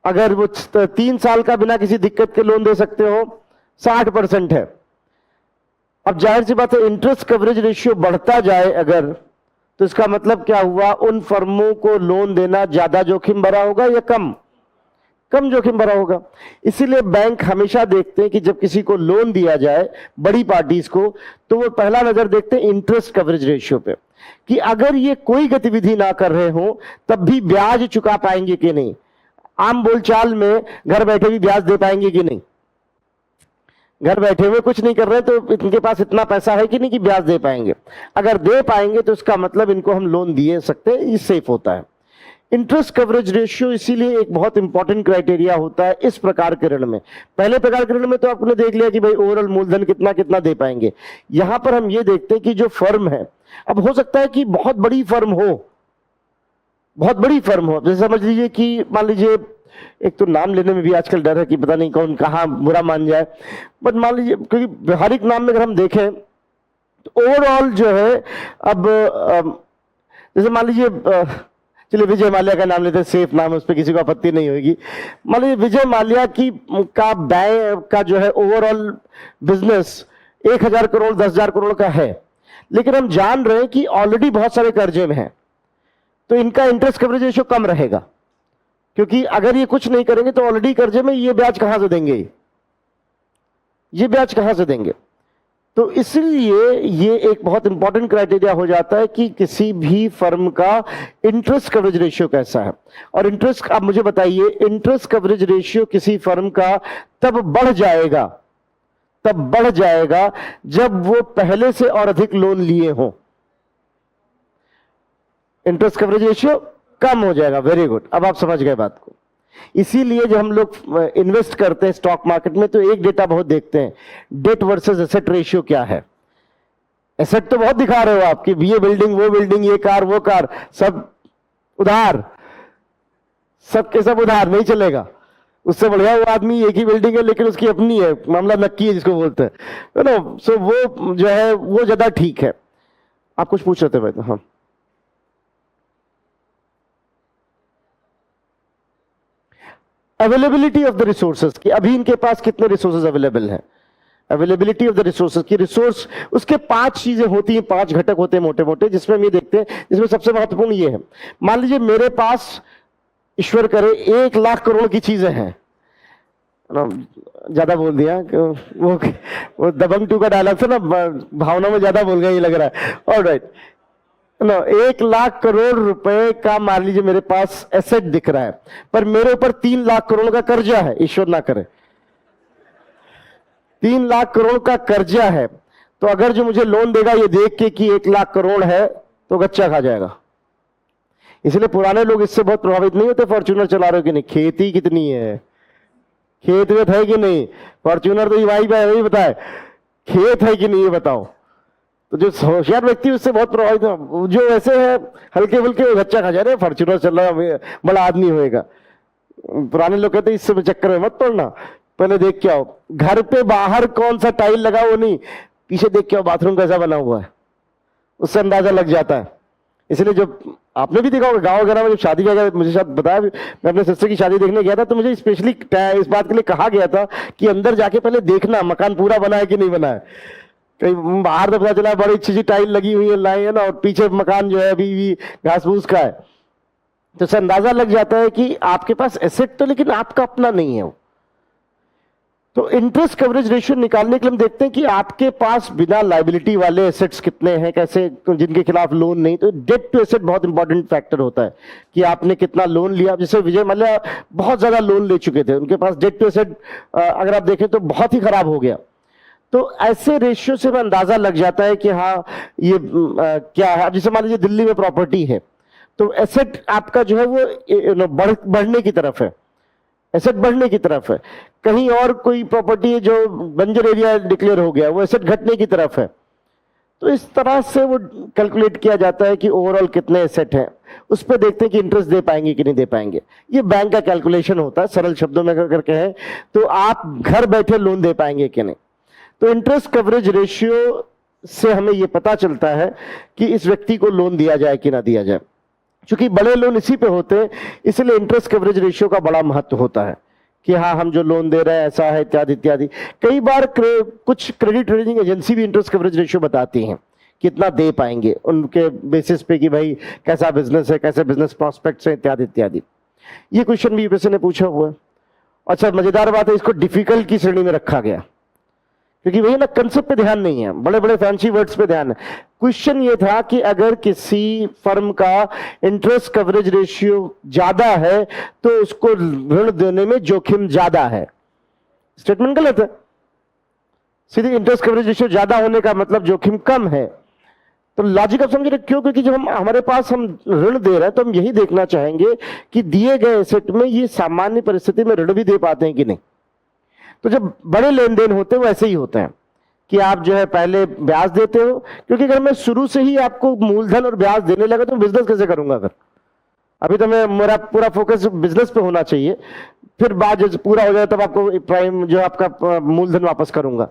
अगर वो 3 साल का बिना किसी दिक्कत के लोन दे सकते हो 60% है। अब जाहिर सी बात है इंटरेस्ट कवरेज रेशियो बढ़ता जाए अगर, तो इसका मतलब क्या हुआ, उन फर्मों को लोन देना ज्यादा जोखिम भरा होगा या कम जोखिम भरा होगा। इसीलिए बैंक हमेशा देखते हैं कि जब किसी को लोन दिया जाए बड़ी पार्टीज को, तो वो पहला नजर देखते हैं इंटरेस्ट कवरेज रेशियो पे कि अगर ये कोई गतिविधि ना कर रहे हो तब भी ब्याज चुका पाएंगे कि नहीं। आम बोलचाल में घर बैठे भी ब्याज दे पाएंगे कि नहीं, घर बैठे हुए कुछ नहीं कर रहे तो इनके पास इतना पैसा है कि नहीं कि ब्याज दे पाएंगे। अगर दे पाएंगे तो इसका मतलब इनको हम लोन दिए सकते हैं, ये सेफ होता है। इंटरेस्ट कवरेज रेशियो इसीलिए एक बहुत इंपॉर्टेंट क्राइटेरिया होता है इस प्रकार के ऋण में। पहले प्रकार के ऋण में तो आपने देख लिया कि भाई ओवरऑल मूलधन कितना कितना दे पाएंगे। यहां पर हम ये देखते हैं कि जो फर्म है, अब हो सकता है कि बहुत बड़ी फर्म हो, बहुत बड़ी फर्म हो, जैसे समझ लीजिए कि मान लीजिए, एक तो नाम लेने में भी आजकल डर है कि पता नहीं कौन कहां बुरा मान जाए, बट मान लीजिए क्योंकि व्यवहारिक नाम में अगर हम देखें तो ओवरऑल जो है, अब जैसे मान लीजिए चलिए विजय माल्या का नाम लेते हैं, सेफ नाम है, उस पर किसी को आपत्ति नहीं होगी। मान लीजिए विजय माल्या की का बैंक का जो है ओवरऑल बिजनेस 1,000 करोड़ 10,000 करोड़ का है, लेकिन हम जान रहे हैं कि ऑलरेडी बहुत सारे कर्जे में है, तो इनका इंटरेस्ट कवरेज रेशियो कम रहेगा, क्योंकि अगर ये कुछ नहीं करेंगे तो ऑलरेडी कर्जे में, ये ब्याज कहां से देंगे, ये ब्याज कहां से देंगे। तो इसलिए ये एक बहुत इंपॉर्टेंट क्राइटेरिया हो जाता है कि किसी भी फर्म का इंटरेस्ट कवरेज रेशियो कैसा है। और इंटरेस्ट, आप मुझे बताइए, इंटरेस्ट कवरेज रेशियो किसी फर्म का तब बढ़ जाएगा जब वो पहले से और अधिक लोन लिए हों। इंटरेस्ट कवरेज रेशियो कम हो जाएगा। वेरी गुड, अब आप समझ गए बात को। इसीलिए जब हम लोग इन्वेस्ट करते हैं स्टॉक मार्केट में तो एक डेटा बहुत देखते हैं, डेट वर्सेस एसेट रेशियो क्या है। एसेट तो बहुत दिखा रहे हो आप कि ये बिल्डिंग, वो बिल्डिंग, ये कार, वो कार, सब उधार, सबके सब उधार, नहीं चलेगा। उससे बढ़िया वो आदमी, एक ही बिल्डिंग है लेकिन उसकी अपनी है, मामला नक्की है जिसको बोलते हैं ना, सो वो जो है वो ज्यादा ठीक है। आप कुछ पूछ रहे थे भाई? हाँ अवेलेबिलिटी ऑफ द रिसोर्सेज की, अभी इनके पास कितने रिसोर्सेज अवेलेबल हैं, अवेलेबिलिटी ऑफ द रिसोर्सेज की, रिसोर्स उसके 5 चीजें होती हैं, 5 घटक होते हैं मोटे मोटे, जिसमें हम ये देखते हैं, जिसमें सबसे महत्वपूर्ण ये है, मान लीजिए मेरे पास ईश्वर करे 1 लाख करोड़ की चीजें हैं, ज्यादा बोल दिया, वो दबंग 2 का डायलॉग था ना, भावना में ज्यादा बोल गया ये लग रहा है, ऑलराइट नो, 1 लाख करोड़ रुपए का मान लीजिए मेरे पास एसेट दिख रहा है, पर मेरे ऊपर 3 लाख करोड़ का कर्जा है, ईश्वर ना करे 3 लाख करोड़ का कर्जा है, तो अगर जो मुझे लोन देगा ये देख के कि 1 लाख करोड़ है तो गच्चा खा जाएगा। इसलिए पुराने लोग इससे बहुत प्रभावित नहीं होते, फॉर्च्यूनर चला रहे हो कि नहीं, खेती कितनी है, खेत वेत है कि नहीं, फॉर्च्यूनर तो भाई वही बताए, खेत है कि नहीं ये बताओ। तो जो होशियार व्यक्ति उससे बहुत प्रभावित, जो ऐसे है हल्के फुल्के गच्चा खा जा रहे, फॉर्च्यूनर चल रहा बड़ा आदमी होएगा। पुराने लोग कहते इससे चक्कर में मत पड़ना, पहले देख के आओ घर पे बाहर कौन सा टाइल लगा, वो नहीं, पीछे देख के आओ बाथरूम कैसा बना हुआ है, उससे अंदाजा लग जाता है। इसलिए जब आपने भी देखा होगा गांव वगैरह में जब शादी वगैरह, मुझे शायद बताया, मैं अपने सिस्टर की शादी देखने गया था, तो मुझे स्पेशली इस बात के लिए कहा गया था कि अंदर जाके पहले देखना मकान पूरा बना है कि नहीं बना है। कहीं बाहर तो पता चला बड़ी अच्छी टाइल लगी हुई है, लाई है ना, और पीछे मकान जो है अभी भी घास फूस का है, तो उससे अंदाजा लग जाता है कि आपके पास एसेट तो लेकिन आपका अपना नहीं है वो। तो इंटरेस्ट कवरेज रेशियो निकालने के लिए हम देखते हैं कि आपके पास बिना लायबिलिटी वाले एसेट्स कितने हैं, कैसे, जिनके खिलाफ लोन नहीं, तो डेट टू एसेट बहुत इंपॉर्टेंट फैक्टर होता है कि आपने कितना लोन लिया। जैसे विजय मल्ल्या बहुत ज्यादा लोन ले चुके थे, उनके पास डेट टू एसेट अगर आप देखें तो बहुत ही खराब हो गया। तो ऐसे रेशियो से अंदाजा लग जाता है कि हाँ ये क्या है। जैसे मान लीजिए दिल्ली में प्रॉपर्टी है, तो एसेट आपका जो है वो बढ़ने की तरफ है, एसेट बढ़ने की तरफ है। कहीं और कोई प्रॉपर्टी है जो बंजर एरिया डिक्लेयर हो गया, वो एसेट घटने की तरफ है। तो इस तरह से वो कैलकुलेट किया जाता है कि ओवरऑल कितने एसेट हैं, उस पर देखते हैं कि इंटरेस्ट दे पाएंगे कि नहीं दे पाएंगे। ये बैंक का कैलकुलेशन होता है, सरल शब्दों में अगर कहें तो आप घर बैठे लोन दे पाएंगे कि नहीं। तो इंटरेस्ट कवरेज रेशियो से हमें यह पता चलता है कि इस व्यक्ति को लोन दिया जाए कि ना दिया जाए। क्योंकि बड़े लोन इसी पे होते हैं, इसलिए इंटरेस्ट कवरेज रेशियो का बड़ा महत्व होता है कि हाँ हम जो लोन दे रहे हैं ऐसा है, इत्यादि इत्यादि। कई बार कुछ क्रेडिट रेटिंग एजेंसी भी इंटरेस्ट कवरेज रेशियो बताती हैं कितना दे पाएंगे, उनके बेसिस पे कि भाई कैसा बिजनेस है, कैसे बिजनेस प्रॉस्पेक्ट्स हैं, इत्यादि इत्यादि। ये क्वेश्चन भी यूपीएससी ने पूछा हुआ है। अच्छा मजेदार बात है, इसको डिफिकल्ट की श्रेणी में रखा गया, क्योंकि वही ना कंसेप्ट पे ध्यान नहीं है, बड़े बड़े फैंसी वर्ड्स पे ध्यान है। क्वेश्चन ये था कि अगर किसी फर्म का इंटरेस्ट कवरेज रेशियो ज्यादा है तो उसको ऋण देने में जोखिम ज्यादा है। स्टेटमेंट गलत है, सीधे इंटरेस्ट कवरेज रेशियो ज्यादा होने का मतलब जोखिम कम है। तो लॉजिक आप समझ रहे क्यों? क्योंकि जब हमारे पास हम ऋण दे रहे हैं तो हम यही देखना चाहेंगे कि दिए गए एसेट में ये सामान्य परिस्थिति में ऋण भी दे पाते हैं कि नहीं। तो जब बड़े लेन देन होते हैं वो ऐसे ही होते हैं कि आप जो है पहले ब्याज देते हो, क्योंकि अगर मैं शुरू से ही आपको मूलधन और ब्याज देने लगा तो बिजनेस कैसे करूंगा? अगर अभी तो मेरा पूरा फोकस बिजनेस पे होना चाहिए, फिर बाद जब पूरा हो जाए तब आपको प्राइम जो आपका मूलधन वापस करूंगा।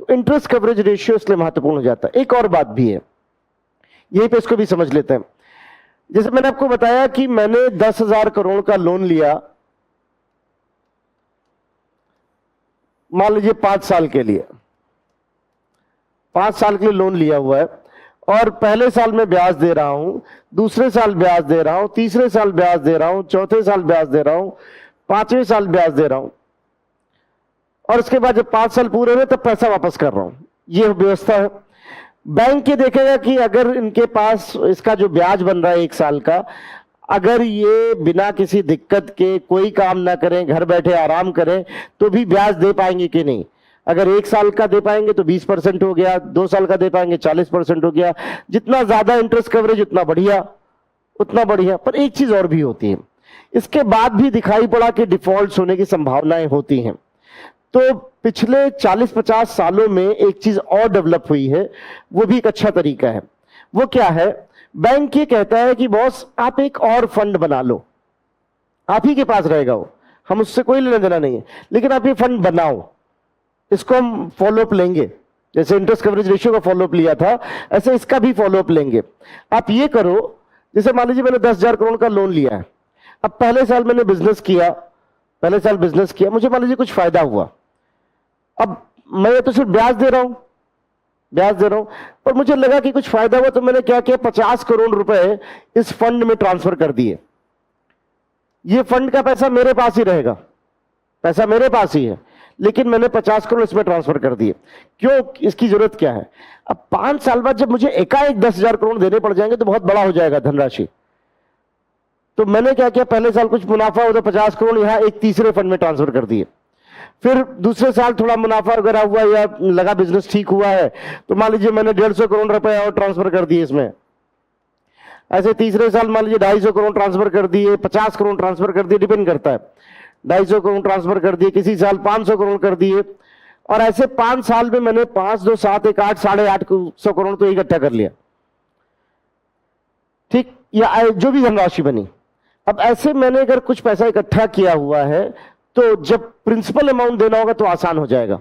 तो इंटरेस्ट कवरेज रेशियो इसलिए महत्वपूर्ण हो जाता है। एक और बात भी है, यहीं पे इसको भी समझ लेते हैं। जैसे मैंने आपको बताया कि मैंने 10,000 करोड़ का लोन लिया, मान लीजिए 5 साल के लिए, 5 साल के लिए लोन लिया हुआ है, और पहले साल में ब्याज दे रहा हूं, दूसरे साल ब्याज दे रहा हूं, तीसरे साल ब्याज दे रहा हूं, चौथे साल ब्याज दे रहा हूं, 5वें साल ब्याज दे रहा हूं, और उसके बाद जब 5 साल पूरे हुए तब पैसा वापस कर रहा हूं। यह व्यवस्था है। बैंक ये देखेगा कि अगर इनके पास इसका जो ब्याज बन रहा है 1 साल का, अगर ये बिना किसी दिक्कत के कोई काम ना करें, घर बैठे आराम करें, तो भी ब्याज दे पाएंगे कि नहीं। अगर 1 साल का दे पाएंगे तो 20% हो गया, 2 साल का दे पाएंगे 40% हो गया। जितना ज्यादा इंटरेस्ट कवरेज उतना बढ़िया, उतना बढ़िया। पर एक चीज और भी होती है, इसके बाद भी दिखाई पड़ा कि डिफॉल्ट होने की संभावनाएं होती हैं। तो पिछले 40-50 सालों में एक चीज और डेवलप हुई है, वो भी एक अच्छा तरीका है। वो क्या है? बैंक ये कहता है कि बॉस आप एक और फंड बना लो, आप ही के पास रहेगा वो, हम उससे कोई लेना देना नहीं है, लेकिन आप ये फंड बनाओ, इसको हम फॉलोअप लेंगे। जैसे इंटरेस्ट कवरेज रेशियो का फॉलोअप लिया था, ऐसे इसका भी फॉलोअप लेंगे। आप ये करो, जैसे मान लीजिए मैंने 10,000 करोड़ का लोन लिया है, अब पहले साल मैंने बिजनेस किया, पहले साल बिजनेस किया, मुझे मान लीजिए कुछ फायदा हुआ, अब मैं तो सिर्फ ब्याज दे रहा हूं, ब्याज दे रहा हूं, पर मुझे लगा कि कुछ फायदा हुआ, तो मैंने क्या किया, 50 करोड़ रुपए इस फंड में ट्रांसफर कर दिए। ये फंड का पैसा मेरे पास ही रहेगा, पैसा मेरे पास ही है, लेकिन मैंने 50 करोड़ इसमें ट्रांसफर कर दिए। क्यों, इसकी जरूरत क्या है? अब 5 साल बाद जब मुझे एकाएक 10,000 करोड़ देने पड़ जाएंगे तो बहुत बड़ा हो जाएगा धनराशि। तो मैंने क्या किया, पहले साल कुछ मुनाफा होता 50 करोड़ यहां एक तीसरे फंड में ट्रांसफर कर दिए। फिर दूसरे साल थोड़ा मुनाफा वगैरह हुआ या लगा बिजनेस ठीक हुआ है, तो मान लीजिए मैंने 150 करोड़ रुपए और ट्रांसफर कर दिए इसमें। ऐसे तीसरे साल मान लीजिए 250 करोड़ ट्रांसफर कर दिए, 50 करोड़ ट्रांसफर कर दिए, डिपेंड करता है। 250 करोड़ ट्रांसफर कर दिए, किसी साल 500 करोड़ कर दिए, और ऐसे 5 साल में मैंने 5, 2, 7, 1, 8, 850 करोड़ तो इकट्ठा कर लिया, ठीक, या जो भी धनराशि बनी। अब ऐसे मैंने अगर कुछ पैसा इकट्ठा किया हुआ है, तो जब प्रिंसिपल अमाउंट देना होगा तो आसान हो जाएगा,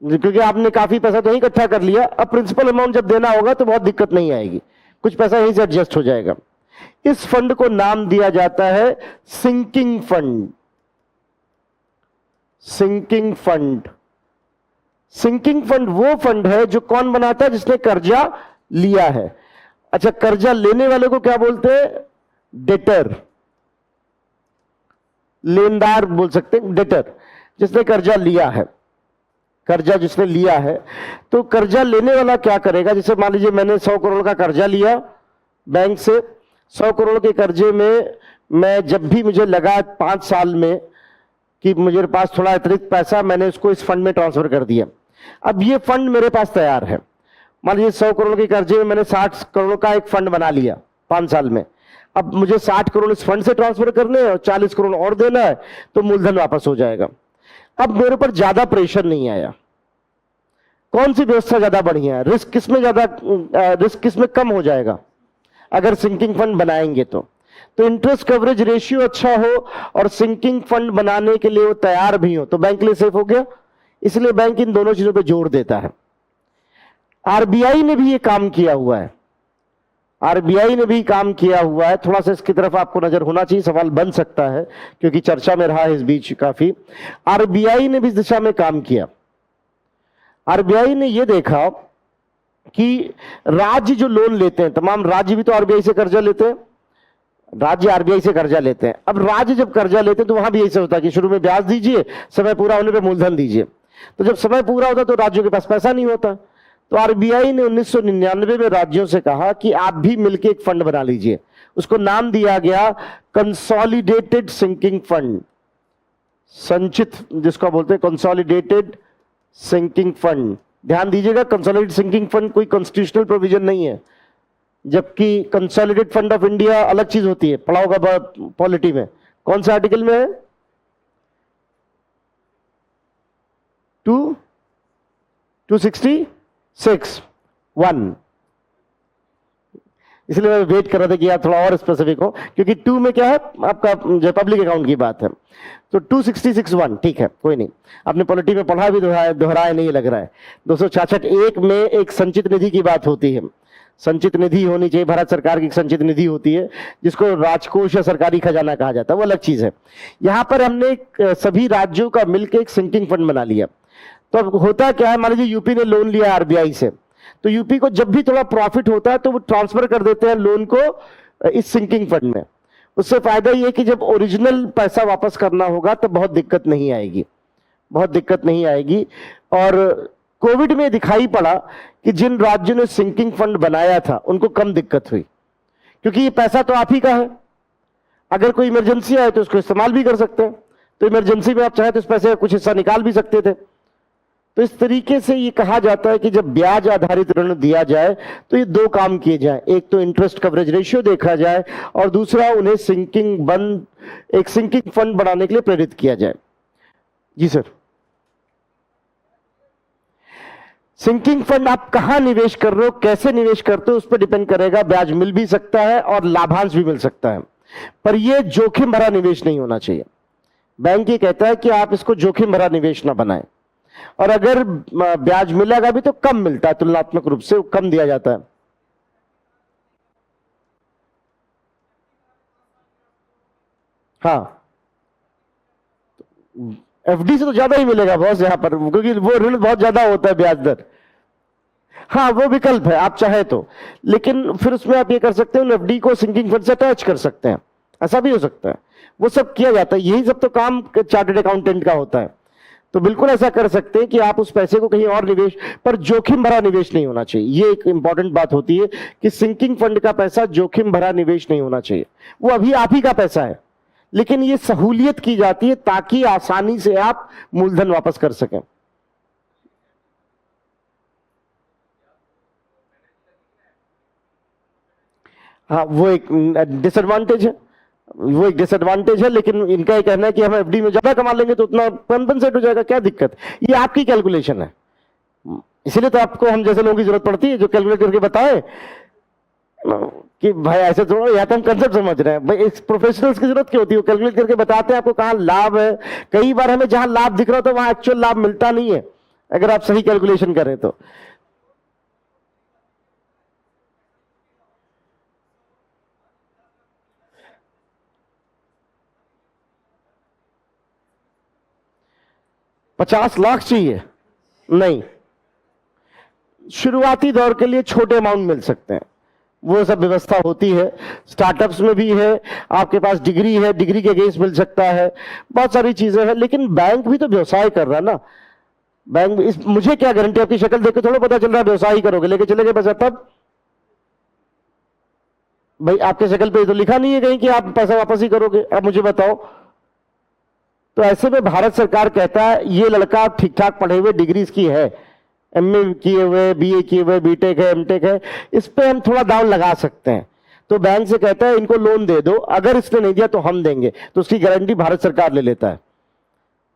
क्योंकि आपने काफी पैसा तो इकट्ठा कर लिया। अब प्रिंसिपल अमाउंट जब देना होगा तो बहुत दिक्कत नहीं आएगी, कुछ पैसा यहीं से एडजस्ट हो जाएगा। इस फंड को नाम दिया जाता है sinking fund. Sinking fund, sinking fund वो फंड है जो कौन बनाता है, जिसने कर्जा लिया है। अच्छा, कर्जा लेने वाले को क्या बोलते हैं? डेटर, लेनदार बोल सकते हैं, डेटर, जिसने कर्जा लिया है, कर्जा जिसने लिया है। तो कर्जा लेने वाला क्या करेगा, जैसे मान लीजिए मैंने 100 करोड़ का कर्जा लिया बैंक से, 100 करोड़ के कर्जे में मैं जब भी मुझे लगा 5 साल में कि मुझे पास थोड़ा अतिरिक्त पैसा, मैंने उसको इस फंड में ट्रांसफर कर दिया। अब ये फंड मेरे पास तैयार है, मान लीजिए 100 करोड़ के कर्जे में मैंने 60 करोड़ का एक फंड बना लिया 5 साल में। अब मुझे 60 करोड़ इस फंड से ट्रांसफर करने हैं और 40 करोड़ और देना है, तो मूलधन वापस हो जाएगा। अब मेरे ऊपर ज्यादा प्रेशर नहीं आया। कौन सी व्यवस्था ज्यादा बढ़िया है, रिस्क किसमें ज्यादा, रिस्क किसमें कम हो जाएगा अगर सिंकिंग फंड बनाएंगे तो इंटरेस्ट कवरेज रेशियो अच्छा हो और सिंकिंग फंड बनाने के लिए वो तैयार भी हो, तो बैंक के लिए सेफ हो गया। इसलिए बैंक इन दोनों चीजों पे जोर देता है। आरबीआई ने भी ये काम किया हुआ है, आरबीआई ने भी काम किया हुआ है। थोड़ा सा इसकी तरफ आपको नजर होना चाहिए, सवाल बन सकता है क्योंकि चर्चा में रहा है इस बीच काफी। आरबीआई ने भी इस दिशा में काम किया। आरबीआई ने यह देखा कि राज्य जो लोन लेते हैं, तमाम राज्य भी तो आरबीआई से कर्जा लेते हैं, राज्य आरबीआई से कर्जा लेते हैं। अब राज्य जब कर्जा लेते हैं तो वहां भी ऐसा होता है कि शुरू में ब्याज दीजिए, समय पूरा होने पे मूलधन दीजिए। तो जब समय पूरा होता तो राज्यों के पास पैसा नहीं होता, तो आरबीआई ने 1999 में राज्यों से कहा कि आप भी मिलकर एक फंड बना लीजिए। उसको नाम दिया गया कंसोलिडेटेड सिंकिंग फंड, संचित जिसको बोलते हैं कंसोलिडेटेड सिंकिंग फंड। ध्यान दीजिएगा, कंसोलिडेटेड सिंकिंग फंड कोई कॉन्स्टिट्यूशनल प्रोविजन नहीं है, जबकि कंसोलिडेटेड फंड ऑफ इंडिया अलग चीज होती है। पढ़ा होगा पॉलिटी में, कौन से आर्टिकल में है? 266(1). इसलिए मैं वेट कर रहा था कि आप थोड़ा और स्पेसिफिक हो, क्योंकि 2 में क्या है आपका, जो पब्लिक अकाउंट की बात है। तो 266(1), ठीक है, कोई नहीं, आपने पॉलिटी में पढ़ा भी, दोहराया नहीं लग रहा है। 266(1) में एक संचित निधि की बात होती है। संचित निधि होनी चाहिए, भारत सरकार की एक संचित निधि होती है जिसको राजकोष या सरकारी खजाना कहा जाता है, वो अलग चीज है। यहां पर हमने सभी राज्यों का मिलकर एक सिंकिंग फंड बना लिया। तो अब होता क्या है, मान लीजिए यूपी ने लोन लिया आरबीआई से, तो यूपी को जब भी थोड़ा प्रॉफिट होता है तो वो ट्रांसफर कर देते हैं लोन को इस सिंकिंग फंड में। उससे फायदा ये कि जब ओरिजिनल पैसा वापस करना होगा तो बहुत दिक्कत नहीं आएगी, बहुत दिक्कत नहीं आएगी। और कोविड में दिखाई पड़ा कि जिन राज्यों ने सिंकिंग फंड बनाया था उनको कम दिक्कत हुई, क्योंकि ये पैसा तो आप ही का है। अगर कोई इमरजेंसी आए तो उसको इस्तेमाल भी कर सकते हैं, तो इमरजेंसी में आप चाहे तो इस पैसे का कुछ हिस्सा निकाल भी सकते थे। तो इस तरीके से ये कहा जाता है कि जब ब्याज आधारित ऋण दिया जाए तो ये 2 काम किए जाए, एक तो इंटरेस्ट कवरेज रेशियो देखा जाए और दूसरा उन्हें एक सिंकिंग फंड बनाने के लिए प्रेरित किया जाए। जी सर। सिंकिंग फंड आप कहां निवेश कर रहे हो, कैसे निवेश करते हो, उस पर डिपेंड करेगा। ब्याज मिल भी सकता है और लाभांश भी मिल सकता है, पर यह जोखिम भरा निवेश नहीं होना चाहिए। बैंक ये कहता है कि आप इसको जोखिम भरा निवेश ना बनाएं, और अगर ब्याज मिलेगा भी तो कम मिलता है, तुलनात्मक रूप से कम दिया जाता है। हाँ, एफडी से तो ज्यादा ही मिलेगा बॉस यहां पर, क्योंकि वो ऋण बहुत ज्यादा होता है ब्याज दर। हाँ, वो विकल्प है आप चाहे तो, लेकिन फिर उसमें आप ये कर सकते हो, एफडी को सिंकिंग फंड से अटैच कर सकते हैं, ऐसा भी हो सकता है, वो सब किया जाता है। यही सब तो काम चार्टर्ड अकाउंटेंट का होता है। तो बिल्कुल ऐसा कर सकते हैं कि आप उस पैसे को कहीं और निवेश, पर जोखिम भरा निवेश नहीं होना चाहिए। ये एक इंपॉर्टेंट बात होती है कि सिंकिंग फंड का पैसा जोखिम भरा निवेश नहीं होना चाहिए। वो अभी आप ही का पैसा है, लेकिन ये सहूलियत की जाती है ताकि आसानी से आप मूलधन वापस कर सकें। हाँ, वो एक डिसएडवांटेज है, वो एक डिसएडवांटेज है, लेकिन इनका ये कहना है कि हम एफडी में ज्यादा कमा लेंगे तो उतना कंपनसेट हो जाएगा, क्या दिक्कत। ये आपकी कैलकुलेशन है, इसीलिए तो आपको हम जैसे लोगों की जरूरत पड़ती है जो कैलकुलेट करके बताए कि भाई ऐसे थोड़ा, या तो हम कंसेप्ट समझ रहे हैं, भाई इस प्रोफेशनल्स की जरूरत क्यों होती है, वो कैलकुलेट करके बताते हैं आपको कहां लाभ है। कई बार हमें जहां लाभ दिख रहा हो तो वहां एक्चुअल लाभ मिलता नहीं है, अगर आप सही कैलकुलेशन करें तो। ₹50 लाख चाहिए? नहीं, शुरुआती दौर के लिए छोटे अमाउंट मिल सकते हैं, वो सब व्यवस्था होती है, स्टार्टअप्स में भी है। आपके पास डिग्री है, डिग्री के अगेंस्ट मिल सकता है, बहुत सारी चीजें हैं। लेकिन बैंक भी तो व्यवसाय कर रहा है ना, बैंक मुझे क्या गारंटी, आपकी शक्ल देख के थोड़ा पता चल रहा है व्यवसाय ही करोगे, लेके चले गए पैसा तब। भाई आपके शक्ल पे तो लिखा नहीं है कहीं कि आप पैसा वापस ही करोगे, अब मुझे बताओ। तो ऐसे में भारत सरकार कहता है ये लड़का ठीक ठाक पढ़े हुए, डिग्री इसकी है, एमए किए हुए, बीए किए हुए, बीटेक है, एमटेक है, इस पे हम थोड़ा दाव लगा सकते हैं। तो बैंक से कहता है इनको लोन दे दो, अगर इसने नहीं दिया तो हम देंगे, तो उसकी गारंटी भारत सरकार ले लेता है,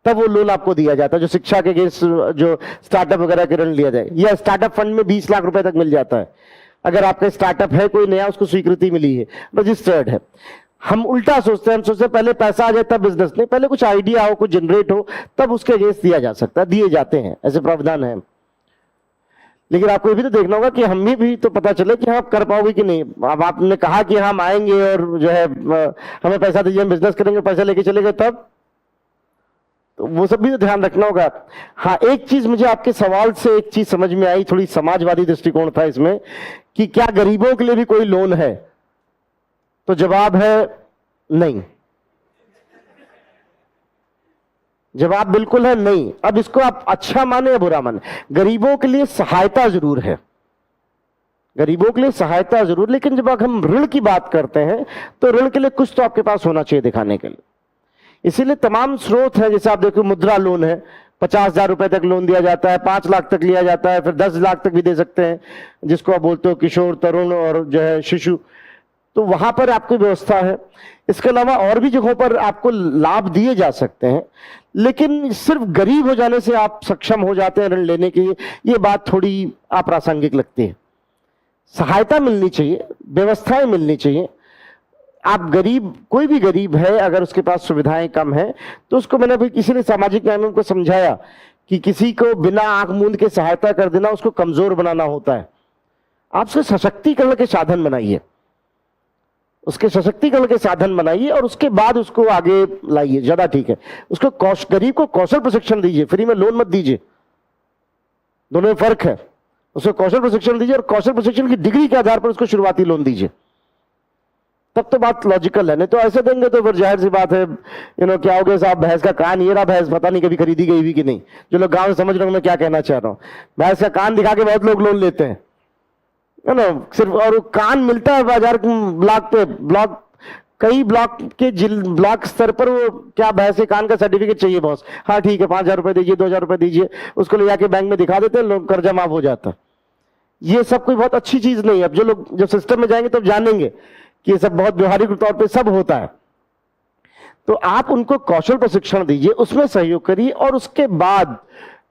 तब वो लोन आपको दिया जाता है। जो शिक्षा के जो स्टार्टअप वगैरह के ऋण लिया जाए, या स्टार्टअप फंड में 20 लाख रुपए तक मिल जाता है। अगर आपका स्टार्टअप है कोई नया, उसको स्वीकृति मिली है, रजिस्टर्ड है। हम उल्टा सोचते हैं, हम सोचते हैं पहले पैसा आ जाए तब बिजनेस, नहीं, पहले कुछ आइडिया हो, कुछ जनरेट हो, तब उसके अगेंस्ट दिया जा सकता है, दिए जाते हैं, ऐसे प्रावधान है। लेकिन आपको ये भी तो देखना होगा कि हमें भी तो पता चले कि आप कर पाओगे कि नहीं। अब आपने कहा कि हम आएंगे और जो है हमें पैसा दीजिए, हम बिजनेस करेंगे, पैसा लेके चले गए तब, तो वो सब भी तो ध्यान रखना होगा। हाँ, एक चीज मुझे आपके सवाल से एक चीज समझ में आई, थोड़ी समाजवादी दृष्टिकोण था इसमें, कि क्या गरीबों के लिए भी कोई लोन है, तो जवाब है नहीं। जवाब बिल्कुल है नहीं। अब इसको आप अच्छा माने या बुरा माने, गरीबों के लिए सहायता जरूर है, गरीबों के लिए सहायता जरूर, लेकिन जब हम ऋण की बात करते हैं तो ऋण के लिए कुछ तो आपके पास होना चाहिए दिखाने के लिए। इसीलिए तमाम स्रोत है, जैसे आप देखो मुद्रा लोन है, 50,000 रुपए तक लोन दिया जाता है, 5 लाख तक लिया जाता है, फिर 10 लाख तक भी दे सकते हैं, जिसको आप बोलते हो किशोर, तरुण और जो है शिशु, तो वहां पर आपकी व्यवस्था है। इसके अलावा और भी जगहों पर आपको लाभ दिए जा सकते हैं, लेकिन सिर्फ गरीब हो जाने से आप सक्षम हो जाते हैं ऋण लेने के लिए, ये बात थोड़ी अप्रासंगिक लगती है। सहायता मिलनी चाहिए, व्यवस्थाएं मिलनी चाहिए। आप गरीब, कोई भी गरीब है, अगर उसके पास सुविधाएं कम है तो उसको, मैंने अभी किसी ने सामाजिक न्याय में उनको समझाया कि किसी को बिना आंख मूंद के सहायता कर देना उसको कमजोर बनाना होता है। आप उसके सशक्तिकरण के साधन बनाइए, उसके सशक्तिकरण के साधन बनाइए और उसके बाद उसको आगे लाइए, ज्यादा ठीक है। उसको गरीब को कौशल प्रशिक्षण दीजिए, फ्री में लोन मत दीजिए, दोनों में फर्क है। उसको कौशल प्रशिक्षण दीजिए और कौशल प्रशिक्षण की डिग्री के आधार पर उसको शुरुआती लोन दीजिए, तब तो बात लॉजिकल है। नहीं तो ऐसे देंगे तो फिर जाहिर सी बात है, क्या हो गया साहब, भैंस का कान, ये रहा भैंस, पता नहीं कभी खरीदी गई भी कि नहीं। जो लोग गांव में समझ रहे हो मैं क्या कहना चाह रहा हूं, भैंस का कान दिखा के बहुत लोग लोन लेते हैं, है ना, सिर्फ, और वो कान मिलता है बाजार ब्लॉक पे, ब्लॉक, कई ब्लॉक के ब्लॉक स्तर पर वो क्या भैंस के कान का सर्टिफिकेट चाहिए बॉस, हाँ ठीक है 5,000 रुपए दीजिए, 2,000 रुपए दीजिए, उसको ले जाके बैंक में दिखा देते हैं, लोग कर्जा माफ हो जाता। ये सब कोई बहुत अच्छी चीज नहीं है। अब जो लोग जब सिस्टम में जाएंगे तब जानेंगे कि ये सब बहुत व्यवहारिक तौर पे सब होता है। तो आप उनको कौशल प्रशिक्षण दीजिए, उसमें सहयोग करिए, और उसके बाद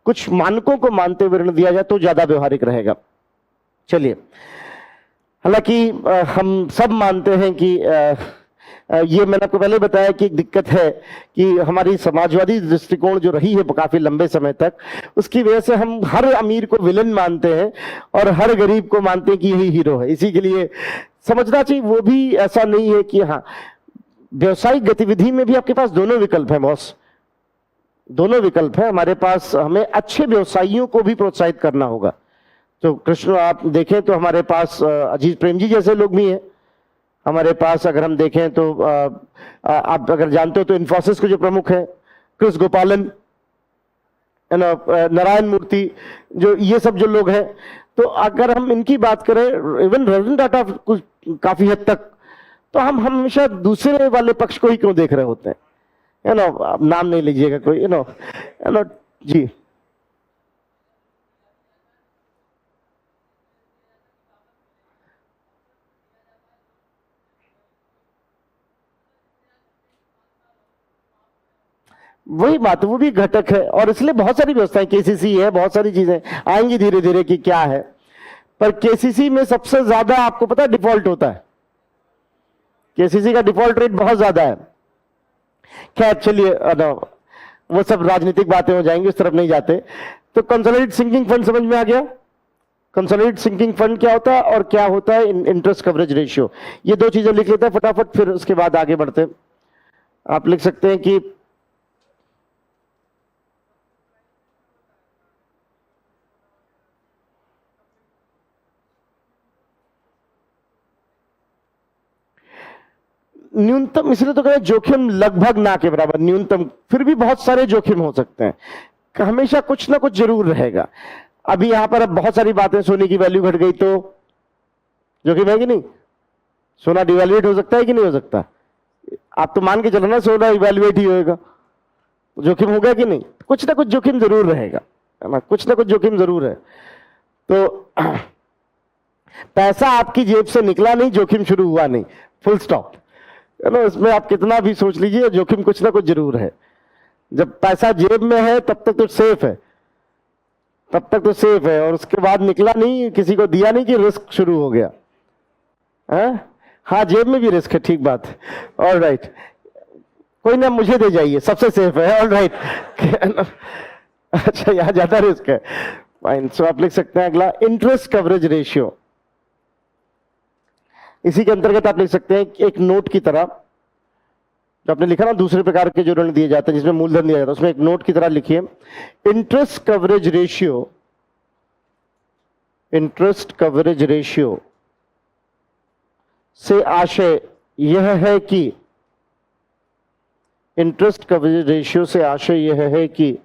कुछ मानकों को मानते हुए ऋण दिया जाए तो ज्यादा व्यवहारिक रहेगा। चलिए, हालांकि हम सब मानते हैं कि ये मैंने आपको पहले बताया कि एक दिक्कत है कि हमारी समाजवादी दृष्टिकोण जो रही है काफी लंबे समय तक, उसकी वजह से हम हर अमीर को विलन मानते हैं और हर गरीब को मानते हैं कि यही हीरो है। इसी के लिए समझना चाहिए वो भी ऐसा नहीं है कि हाँ, व्यवसायिक गतिविधि में भी आपके पास दोनों विकल्प हैं बॉस, दोनों विकल्प है हमारे पास। हमें अच्छे व्यवसायियों को भी प्रोत्साहित करना होगा। तो कृष्ण आप देखें तो हमारे पास अजीज प्रेम जी जैसे लोग भी हैं हमारे पास। अगर हम देखें तो आप अगर जानते हो तो इन्फोसिस के जो प्रमुख हैं क्रिस गोपालन, नारायण मूर्ति, जो ये सब जो लोग हैं, तो अगर हम इनकी बात करें, इवन रतन टाटा काफी हद तक, तो हम हमेशा दूसरे वाले पक्ष को ही क्यों देख रहे होते हैं, आप नाम नहीं लीजिएगा कोई, जी। वही बात है, वो भी घटक है, और इसलिए बहुत सारी व्यवस्थाएं, केसीसी है, बहुत सारी चीजें आएंगी धीरे धीरे कि क्या है। पर केसीसी में सबसे ज्यादा आपको पता है डिफॉल्ट होता है, केसीसी का डिफॉल्ट रेट बहुत ज्यादा है। खैर चलिए, वो सब राजनीतिक बातें हो जाएंगी, उस तरफ नहीं जाते। तो कंसोलिडेटेड सिंकिंग फंड समझ में आ गया। कंसोलिडेटेड सिंकिंग फंड क्या होता है और क्या होता है इंटरेस्ट कवरेज रेशियो, ये दो चीजें लिख लेते हैं फटाफट, फिर उसके बाद आगे बढ़ते हैं। आप लिख सकते हैं कि न्यूनतम, इसलिए तो कहें जोखिम लगभग ना के बराबर, न्यूनतम, फिर भी बहुत सारे जोखिम हो सकते हैं, हमेशा कुछ ना कुछ जरूर रहेगा। अभी यहां पर अब बहुत सारी बातें, सोने की वैल्यू घट गई तो जोखिम है कि नहीं, सोना डिवैल्यूएट हो सकता है कि नहीं हो सकता, आप तो मान के चलो ना सोना इवैल्यूएट ही होएगा, जोखिम होगा कि नहीं, कुछ ना कुछ जोखिम जरूर रहेगा, है ना, कुछ ना कुछ जोखिम जरूर है। तो पैसा आपकी जेब से निकला नहीं, जोखिम शुरू हुआ नहीं, फुल स्टॉप, है ना, इसमें आप कितना भी सोच लीजिए, जोखिम कुछ ना कुछ जरूर है। जब पैसा जेब में है तब तक तो सेफ है, तब तक तो सेफ है, और उसके बाद निकला नहीं, किसी को दिया नहीं कि रिस्क शुरू हो गया है। हाँ, जेब में भी रिस्क है, ठीक बात है, ऑल राइट, कोई ना मुझे दे जाइए, सबसे सेफ है, ऑल राइट। अच्छा, यहां ज्यादा रिस्क है, फाइन। सो आप लिख सकते हैं अगला, इंटरेस्ट कवरेज रेशियो। इसी के अंतर्गत आप लिख सकते हैं एक नोट की तरह, जो आपने लिखा ना दूसरे प्रकार के जो ऋण दिए जाते हैं जिसमें मूलधन दिया जाता है, उसमें एक नोट की तरह लिखिए interest coverage ratio. Interest coverage ratio से आशय यह है कि, इंटरेस्ट कवरेज रेशियो से आशय यह है कि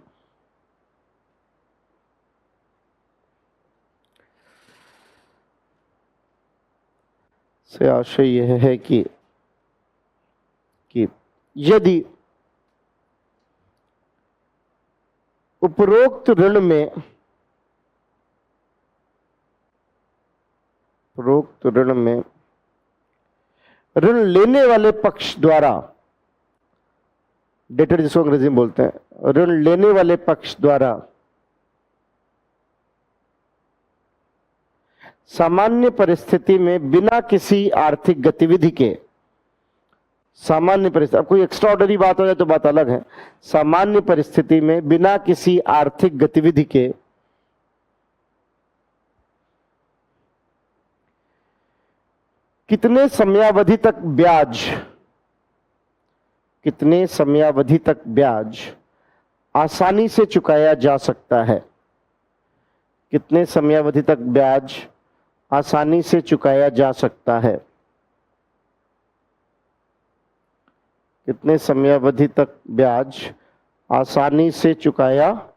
यदि उपरोक्त ऋण में ऋण लेने वाले पक्ष द्वारा, डेटर जिसको अंग्रेजी में बोलते हैं, ऋण लेने वाले पक्ष द्वारा सामान्य परिस्थिति में बिना किसी आर्थिक गतिविधि के, सामान्य परिस्थिति, अब कोई एक्स्ट्राऑर्डिनरी बात हो जाए तो बात अलग है, सामान्य परिस्थिति में बिना किसी आर्थिक गतिविधि के कितने समयावधि तक ब्याज आसानी से चुकाया जा सकता है, कितने समयावधि तक ब्याज आसानी से चुकाया जा सकता है, कितने समयावधि तक ब्याज आसानी से चुकाया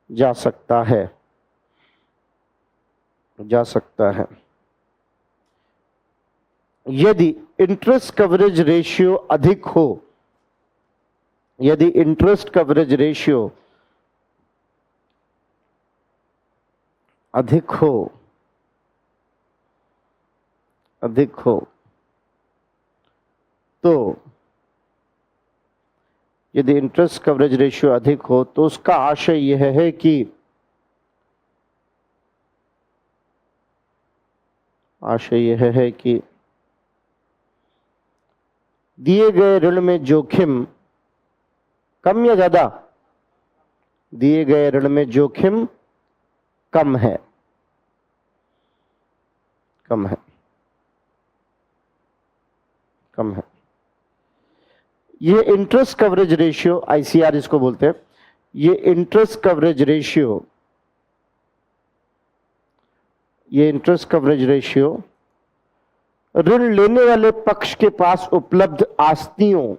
जा सकता है, यदि इंटरेस्ट कवरेज रेशियो अधिक हो, यदि इंटरेस्ट कवरेज रेशियो अधिक हो तो, यदि इंटरेस्ट कवरेज रेशियो अधिक हो तो उसका आशय यह है कि, दिए गए ऋण में जोखिम कम या ज्यादा, दिए गए ऋण में जोखिम कम है, ये इंटरेस्ट कवरेज रेशियो, आईसीआर इसको बोलते हैं, ये इंटरेस्ट कवरेज रेशियो, ये इंटरेस्ट कवरेज रेशियो ऋण लेने वाले पक्ष के पास उपलब्ध आस्तियों,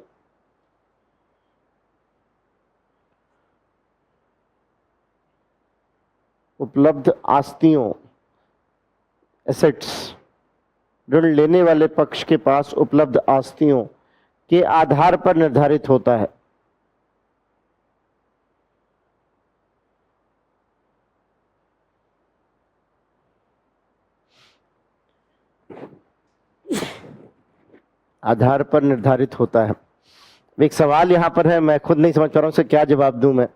एसेट्स, ऋण लेने वाले पक्ष के पास उपलब्ध आस्तियों के आधार पर निर्धारित होता है। आधार पर निर्धारित होता है। एक सवाल यहां पर है, मैं खुद नहीं समझ पा रहा हूं उसे क्या जवाब दूं मैं।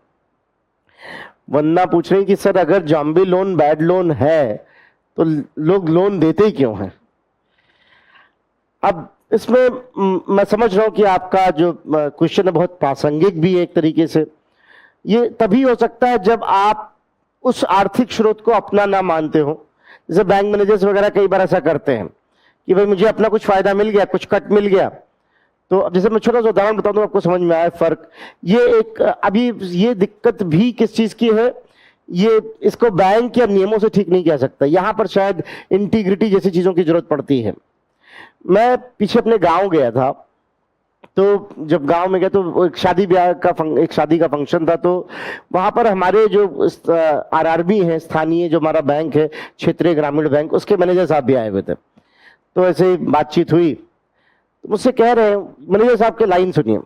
वंदना पूछ रही कि सर अगर जॉम्बी लोन बैड लोन है तो लोग लोन देते ही क्यों हैं? अब इसमें मैं समझ रहा हूं कि आपका जो क्वेश्चन है बहुत प्रासंगिक भी है एक तरीके से। ये तभी हो सकता है जब आप उस आर्थिक स्रोत को अपना ना मानते हो। जैसे बैंक मैनेजर्स वगैरह कई बार ऐसा करते हैं कि भाई मुझे अपना कुछ फायदा मिल गया, कुछ कट मिल गया। तो अब जैसे मैं छोटा सा उदाहरण बता दूं, आपको समझ में आया फर्क। ये एक अभी ये दिक्कत भी किस चीज की है, ये इसको बैंक या नियमों से ठीक नहीं कह सकता, यहां पर शायद इंटीग्रिटी जैसी चीजों की जरूरत पड़ती है। मैं पीछे अपने गांव गया था, तो जब गांव में गया तो एक शादी का फंक्शन था। तो वहां पर हमारे जो आरआरबी है, स्थानीय जो हमारा बैंक है, क्षेत्रीय ग्रामीण बैंक, उसके मैनेजर साहब भी आए हुए थे। तो ऐसे ही बातचीत हुई, तो मुझसे कह रहे हैं, मैनेजर साहब के लाइन सुनिए,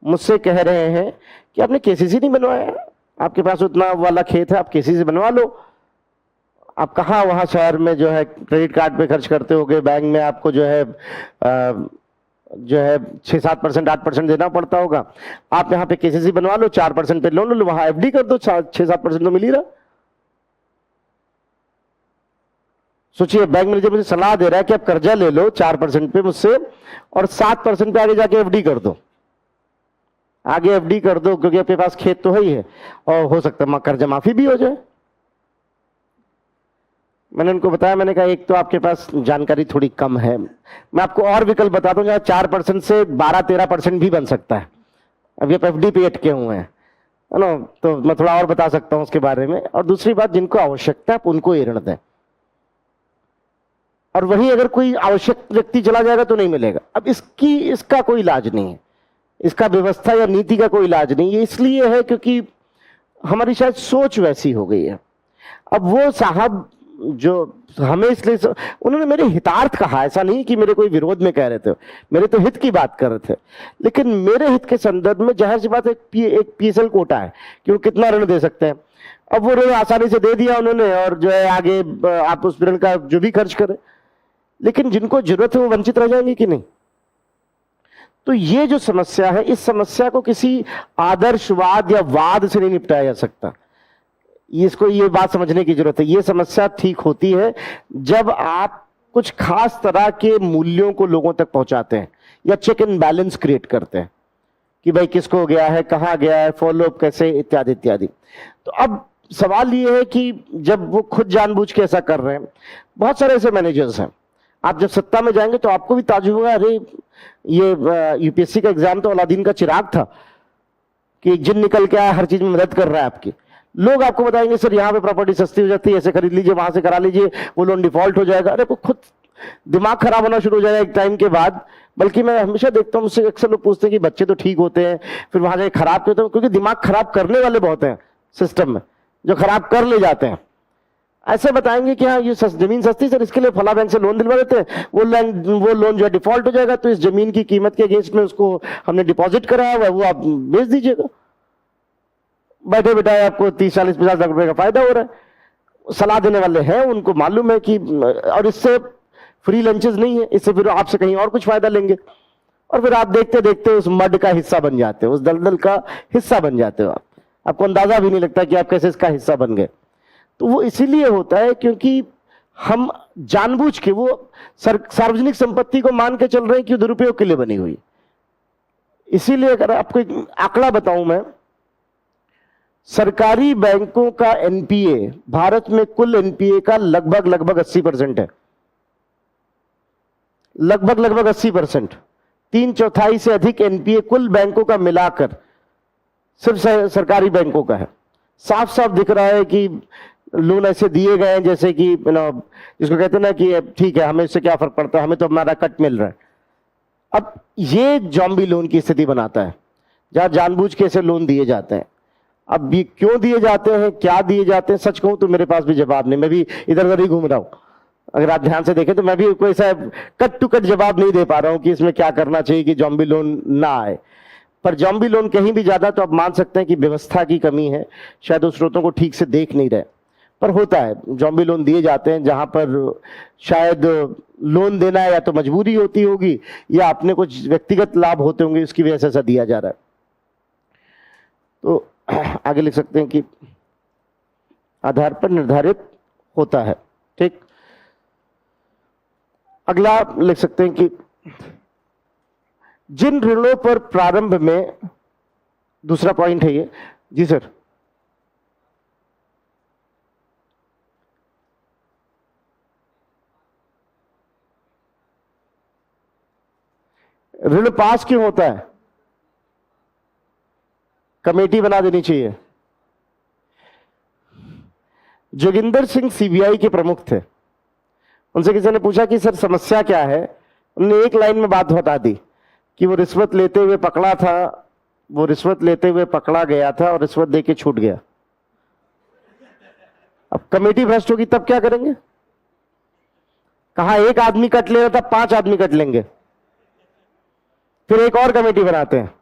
मुझसे कह रहे हैं कि आपने केसीसी नहीं बनवाया, आपके पास उतना वाला खेत है, आप केसीसी बनवा लो। आप कहाँ वहाँ शहर में जो है क्रेडिट कार्ड पे खर्च करते होगे, बैंक में आपको जो है 6-7%, 8% देना पड़ता होगा। आप यहाँ पे केसीसी बनवा लो, 4% पे लोन लो, वहां एफडी कर दो, 6-7% तो मिल ही रहा। सोचिए, बैंक मैनेजर मुझे सलाह दे रहा है कि आप कर्जा ले लो 4% पे मुझसे और 7% पे आगे जाके एफडी कर दो। आगे एफडी कर दो क्योंकि आपके पास खेत तो है ही है और हो सकता है कर्जा माफी भी हो जाए। मैंने उनको बताया, मैंने कहा एक तो आपके पास जानकारी थोड़ी कम है, मैं आपको और विकल्प बताता हूं जहां 4% से 12-13% भी बन सकता है। अभी आप एफडी पे अटके हुए हैं, है ना, तो मैं थोड़ा और बता सकता हूं उसके बारे में। और दूसरी बात, जिनको आवश्यकता है आप उनको ये ऋण दें, और वहीं अगर कोई आवश्यक व्यक्ति चला जाएगा तो नहीं मिलेगा। अब इसका कोई इलाज नहीं है, इसका व्यवस्था या नीति का कोई इलाज नहीं है। इसलिए है क्योंकि हमारी शायद सोच वैसी हो गई है। अब वो साहब जो हमें इसलिए उन्होंने मेरे हितार्थ कहा, ऐसा नहीं कि मेरे कोई विरोध में कह रहे थे, मेरे तो हित की बात कर रहे थे। लेकिन मेरे हित के संदर्भ में जाहिर सी बात एक पीएसएल कोटा है कि वो कितना ऋण दे सकते हैं। अब वो ऋण आसानी से दे दिया उन्होंने और जो है आगे आप उस ऋण का जो भी खर्च करें, लेकिन जिनको जरूरत है वो वंचित रह जाएंगे कि नहीं। तो ये जो समस्या है, इस समस्या को किसी आदर्शवाद या वाद से नहीं निपटाया जा सकता। इसको ये बात समझने की जरूरत है। ये समस्या ठीक होती है जब आप कुछ खास तरह के मूल्यों को लोगों तक पहुंचाते हैं या चेक एंड बैलेंस क्रिएट करते हैं कि भाई किसको गया है, कहां गया है, फॉलोअप कैसे, इत्यादि इत्यादि। तो अब सवाल ये है कि जब वो खुद जानबूझ के ऐसा कर रहे हैं, बहुत सारे ऐसे मैनेजर्स हैं, आप जब सत्ता में जाएंगे तो आपको भी ताज्जुब होगा, अरे ये यूपीएससी का एग्जाम तो अलादीन का चिराग था कि जिन निकल के आया हर चीज में मदद कर रहा है आपकी। लोग आपको बताएंगे सर यहाँ पे प्रॉपर्टी सस्ती हो जाती है, ऐसे खरीद लीजिए, वहां से करा लीजिए, वो लोन डिफॉल्ट हो जाएगा। अरे वो खुद दिमाग खराब होना शुरू हो जाएगा एक टाइम के बाद। बल्कि मैं हमेशा देखता हूँ, मुझसे अक्सर लोग पूछते हैं कि बच्चे तो ठीक होते हैं, फिर वहां जाके खराब होते हैं, क्योंकि दिमाग खराब करने वाले बहुत हैं सिस्टम में, जो खराब कर ले जाते हैं। ऐसे बताएंगे कि हाँ ये जमीन सस्ती सर, इसके लिए फला बैंक से लोन दिलवा देते हैं, वो लोन जो है डिफॉल्ट हो जाएगा, तो इस जमीन की कीमत के अगेंस्ट में उसको हमने डिपॉजिट कराया हुआ है, वो आप बेच दीजिएगा, बैठे बैठाए आपको 30-40-50 लाख रुपए का फायदा हो रहा है। सलाह देने वाले हैं, उनको मालूम है कि, और इससे फ्री लंचेस नहीं है, इससे फिर आपसे कहीं और कुछ फायदा लेंगे, और फिर आप देखते देखते उस मड का हिस्सा बन जाते हो, उस दलदल का हिस्सा बन जाते हो। आपको अंदाजा भी नहीं लगता कि आप कैसे इसका हिस्सा बन गए। तो वो इसीलिए होता है क्योंकि हम जानबूझ के वो सार्वजनिक संपत्ति को मान के चल रहे हैं कि दुरुपयोग के लिए बनी हुई। इसीलिए अगर आपको एक आंकड़ा बताऊं मैं, सरकारी बैंकों का एनपीए भारत में कुल एनपीए का लगभग 80% है, लगभग 80%। 3/4 से अधिक एनपीए कुल बैंकों का मिलाकर सिर्फ सरकारी बैंकों का है। साफ साफ दिख रहा है कि लोन ऐसे दिए गए हैं जैसे कि जिसको कहते हैं ना कि ठीक है, हमें इससे क्या फर्क पड़ता है, हमें तो हमारा कट मिल रहा है। अब ये जॉम्बी लोन की स्थिति बनाता है, जहां जानबूझ के ऐसे लोन दिए जाते हैं। अब ये क्यों दिए जाते हैं, क्या दिए जाते हैं, सच कहूं तो मेरे पास भी जवाब नहीं, मैं भी इधर उधर ही घूम रहा हूं। अगर आप ध्यान से देखें तो मैं भी कोई ऐसा कट टू कट जवाब नहीं दे पा रहा हूं कि इसमें क्या करना चाहिए कि जॉम्बी लोन ना आए। पर जॉम्बी लोन कहीं भी ज्यादा तो आप मान सकते हैं कि व्यवस्था की कमी है, शायद उस स्रोतों को ठीक से देख नहीं रहे। पर होता है, जॉम्बी लोन दिए जाते हैं जहां पर शायद लोन देना या तो मजबूरी होती होगी या अपने कुछ व्यक्तिगत लाभ होते होंगे, उसकी वजह से ऐसा दिया जा रहा है। तो आगे लिख सकते हैं कि आधार पर निर्धारित होता है। ठीक, अगला लिख सकते हैं कि जिन ऋणों पर प्रारंभ में, दूसरा पॉइंट है ये। जी सर। ऋण पास क्यों होता है? कमेटी बना देनी चाहिए। जोगिंदर सिंह सीबीआई के प्रमुख थे, उनसे किसी ने पूछा कि सर समस्या क्या है, उन्होंने एक लाइन में बात बता दी कि वो रिश्वत लेते हुए पकड़ा था, वो रिश्वत लेते हुए पकड़ा गया था और रिश्वत देके छूट गया। अब कमेटी भ्रष्ट होगी तब क्या करेंगे? कहा एक आदमी कट ले रहा था, 5 आदमी कट लेंगे, फिर एक और कमेटी बनाते हैं।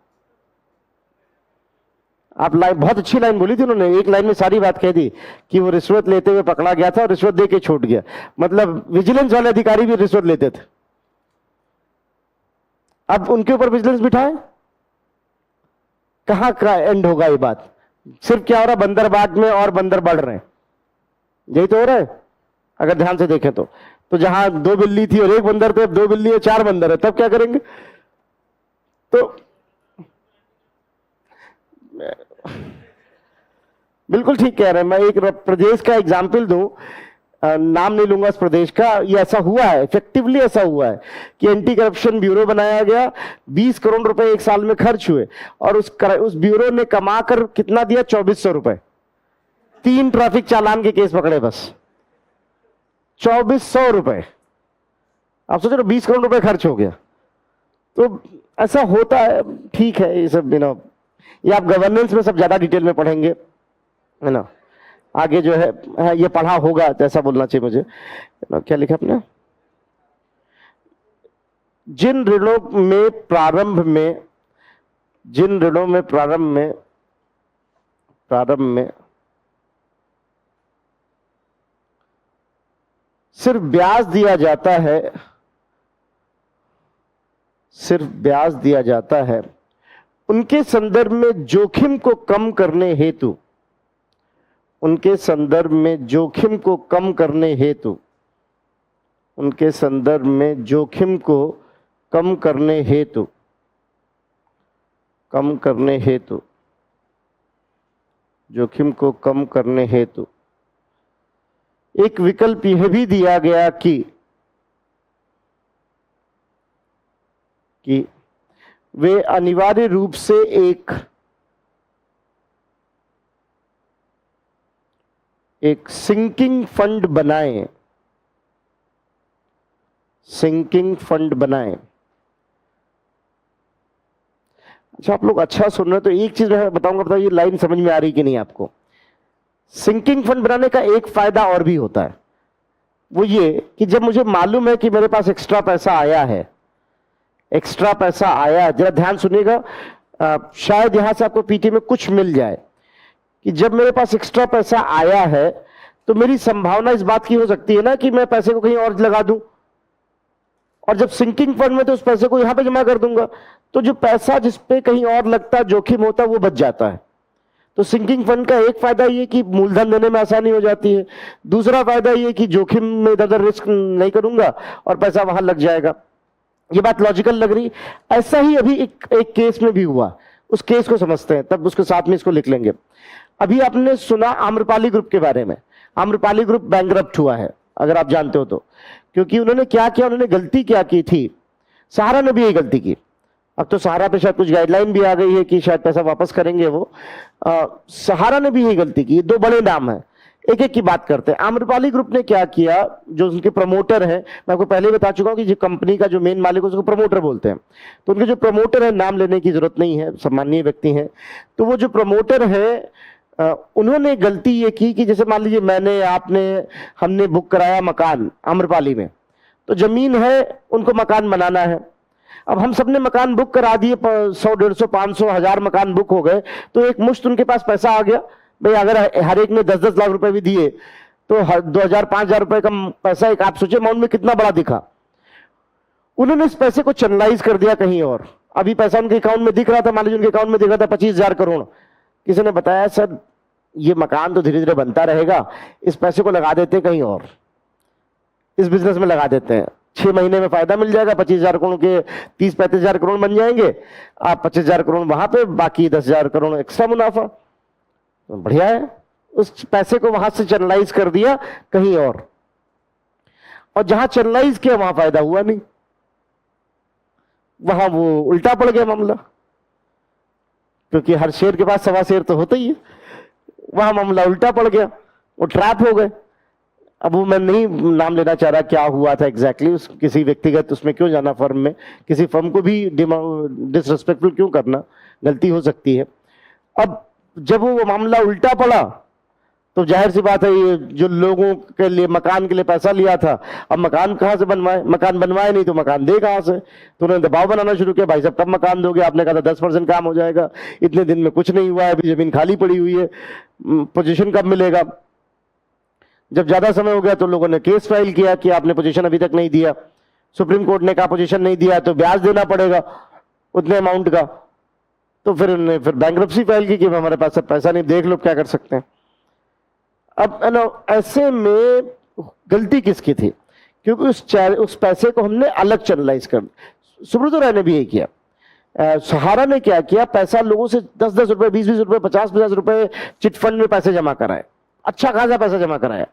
आप लाइन, बहुत अच्छी लाइन बोली थी उन्होंने, एक लाइन में सारी बात कह दी कि वो रिश्वत लेते हुए पकड़ा गया था और रिश्वत देके छूट गया। मतलब विजिलेंस वाले अधिकारी भी रिश्वत लेते थे, अब उनके ऊपर विजिलेंस बिठाए, कहां का एंड होगा ये बात? सिर्फ क्या हो रहा है, बंदरबाट में और बंदर बढ़ रहे हैं, यही तो हो रहा है अगर ध्यान से देखें तो जहां 2 बिल्ली थी और 1 बंदर थे, अब 2 बिल्ली है 4 बंदर है, तब क्या करेंगे? तो बिल्कुल ठीक कह रहे हैं। मैं एक प्रदेश का एग्जाम्पल दूं, नाम नहीं लूंगा इस प्रदेश का, ये ऐसा हुआ है, इफेक्टिवली ऐसा हुआ है कि एंटी करप्शन ब्यूरो बनाया गया, 20 करोड़ रुपए एक साल में खर्च हुए और उस ब्यूरो ने कमाकर कितना दिया? 2400 रुपए। 3 ट्रैफिक चालान के केस पकड़े, बस 2400 रुपए। आप सोच रहे 20 करोड़ रुपए खर्च हो गया। तो ऐसा होता है, ठीक है, ये सब ये आप गवर्नेंस में सब ज्यादा डिटेल में पढ़ेंगे, है ना, आगे जो है ये पढ़ा होगा तो ऐसा बोलना चाहिए मुझे। क्या लिखा आपने? जिन ऋणों में प्रारंभ में सिर्फ ब्याज दिया जाता है, उनके संदर्भ में जोखिम को कम करने हेतु एक विकल्प यह भी दिया गया कि वे अनिवार्य रूप से एक सिंकिंग फंड बनाएं। अच्छा, आप लोग अच्छा सुन रहे हैं तो एक चीज मैं बताऊंगा, बताइए लाइन समझ में आ रही कि नहीं आपको। सिंकिंग फंड बनाने का एक फायदा और भी होता है, वो ये कि जब मुझे मालूम है कि मेरे पास एक्स्ट्रा पैसा आया, जरा ध्यान सुनिएगा, शायद यहां से आपको पीटी में कुछ मिल जाए कि जब मेरे पास एक्स्ट्रा पैसा आया है तो मेरी संभावना इस बात की हो सकती है ना कि मैं पैसे को कहीं और लगा दूं, और जब सिंकिंग फंड में तो उस पैसे को यहां पे जमा कर दूंगा, तो जो पैसा जिस पे कहीं और लगता, जोखिम होता, वो बच जाता है। तो सिंकिंग फंड का एक फायदा ये कि मूलधन देने में आसानी हो जाती है, दूसरा फायदा ये कि जोखिम में इधर रिस्क नहीं करूंगा और पैसा वहां लग जाएगा। ये बात लॉजिकल लग रही? ऐसा ही अभी एक केस में भी हुआ, उस केस को समझते हैं, तब उसके साथ में इसको लिख लेंगे। अभी आपने सुना आम्रपाली ग्रुप के बारे में। आम्रपाली ग्रुप बैंकरप्ट हुआ है, अगर आप जानते हो तो, क्योंकि उन्होंने क्या किया, उन्होंने गलती क्या की थी, सहारा ने भी यही गलती की। अब तो सहारा पे शायद कुछ गाइडलाइन भी आ गई है कि शायद पैसा वापस करेंगे वो। सहारा ने भी यही गलती की। दो बड़े नाम है, एक एक की बात करते हैं। आम्रपाली ग्रुप ने क्या किया, जो उनके प्रमोटर हैं, मैं आपको पहले ही बता चुका हूं कि जो कंपनी का जो मेन मालिक है उसको प्रमोटर बोलते हैं। तो उनके जो प्रमोटर है, नाम लेने की जरूरत नहीं है, सम्मानीय व्यक्ति हैं। तो वो जो प्रमोटर है उन्होंने गलती ये की कि जैसे मान लीजिए मैंने, आपने, हमने बुक कराया मकान आम्रपाली में, तो जमीन है, उनको मकान बनाना है। अब हम सबने मकान बुक करा दिए, 100, 150, 500, 1000 मकान बुक हो गए, तो एक मुश्त उनके पास पैसा आ गया। भाई अगर हर एक ने 10-10 लाख रुपए भी दिए तो 2000, 5000 रुपए का पैसा, एक आप सोचिए अमाउंट में कितना बड़ा दिखा। उन्होंने इस पैसे को चैनलाइज कर दिया कहीं और। अभी पैसा उनके अकाउंट में दिख रहा था, मान लीजिए उनके अकाउंट में दिख रहा था 25,000 करोड़। किसी ने बताया सर ये मकान तो धीरे धीरे बनता रहेगा, इस पैसे को लगा देते हैं कहीं और, इस बिजनेस में लगा देते हैं, 6 महीने में फायदा मिल जाएगा, 25,000 करोड़ के 30-35,000 करोड़ बन जाएंगे, आप 25,000 करोड़ वहां पे, बाकी 10,000 करोड़ एक्स्ट्रा मुनाफा। तो बढ़िया है, उस पैसे को वहां से चैनलाइज कर दिया कहीं और जहां चैनलाइज किया वहां फायदा हुआ नहीं, वहां वो उल्टा पड़ गया मामला, क्योंकि हर शेर के पास सवा शेर तो होता ही है। वहां मामला उल्टा पड़ गया, वो ट्रैप हो गए। अब वो मैं नहीं नाम लेना चाह रहा क्या हुआ था एग्जैक्टली, किसी व्यक्तिगत उसमें क्यों जाना, फर्म में किसी फर्म को भी डिसरिस्पेक्टफुल क्यों करना, गलती हो सकती है। अब जब वो मामला उल्टा पड़ा तो जाहिर सी बात है, ये जो लोगों के लिए मकान के लिए पैसा लिया था, अब मकान कहां से बनवाए, मकान बनवाए नहीं तो मकान दे कहां से। तो उन्होंने दबाव बनाना शुरू किया, भाई साहब कब मकान दोगे, आपने कहा था 10% काम हो जाएगा, इतने दिन में कुछ नहीं हुआ है, अभी जमीन खाली पड़ी हुई है, पोजीशन कब मिलेगा। जब ज्यादा समय हो गया तो लोगों ने केस फाइल किया कि आपने पोजीशन अभी तक नहीं दिया। सुप्रीम कोर्ट ने कहा पोजीशन नहीं दिया तो ब्याज देना पड़ेगा उतने अमाउंट का। तो फिर उन्होंने बैंक्रप्सी फाइल की कि हमारे पास सब पैसा नहीं, देख लो क्या कर सकते हैं। अब ऐसे में गलती किसकी थी, क्योंकि उस पैसे को हमने अलग चैनलाइज कर, सुब्रतो राय ने भी यही किया। सहारा ने क्या किया, पैसा लोगों से 10-10 रुपए, 20-20 रुपए, 50-50 रुपए चिट फंड में पैसे जमा कराए, अच्छा खासा पैसा जमा कराया।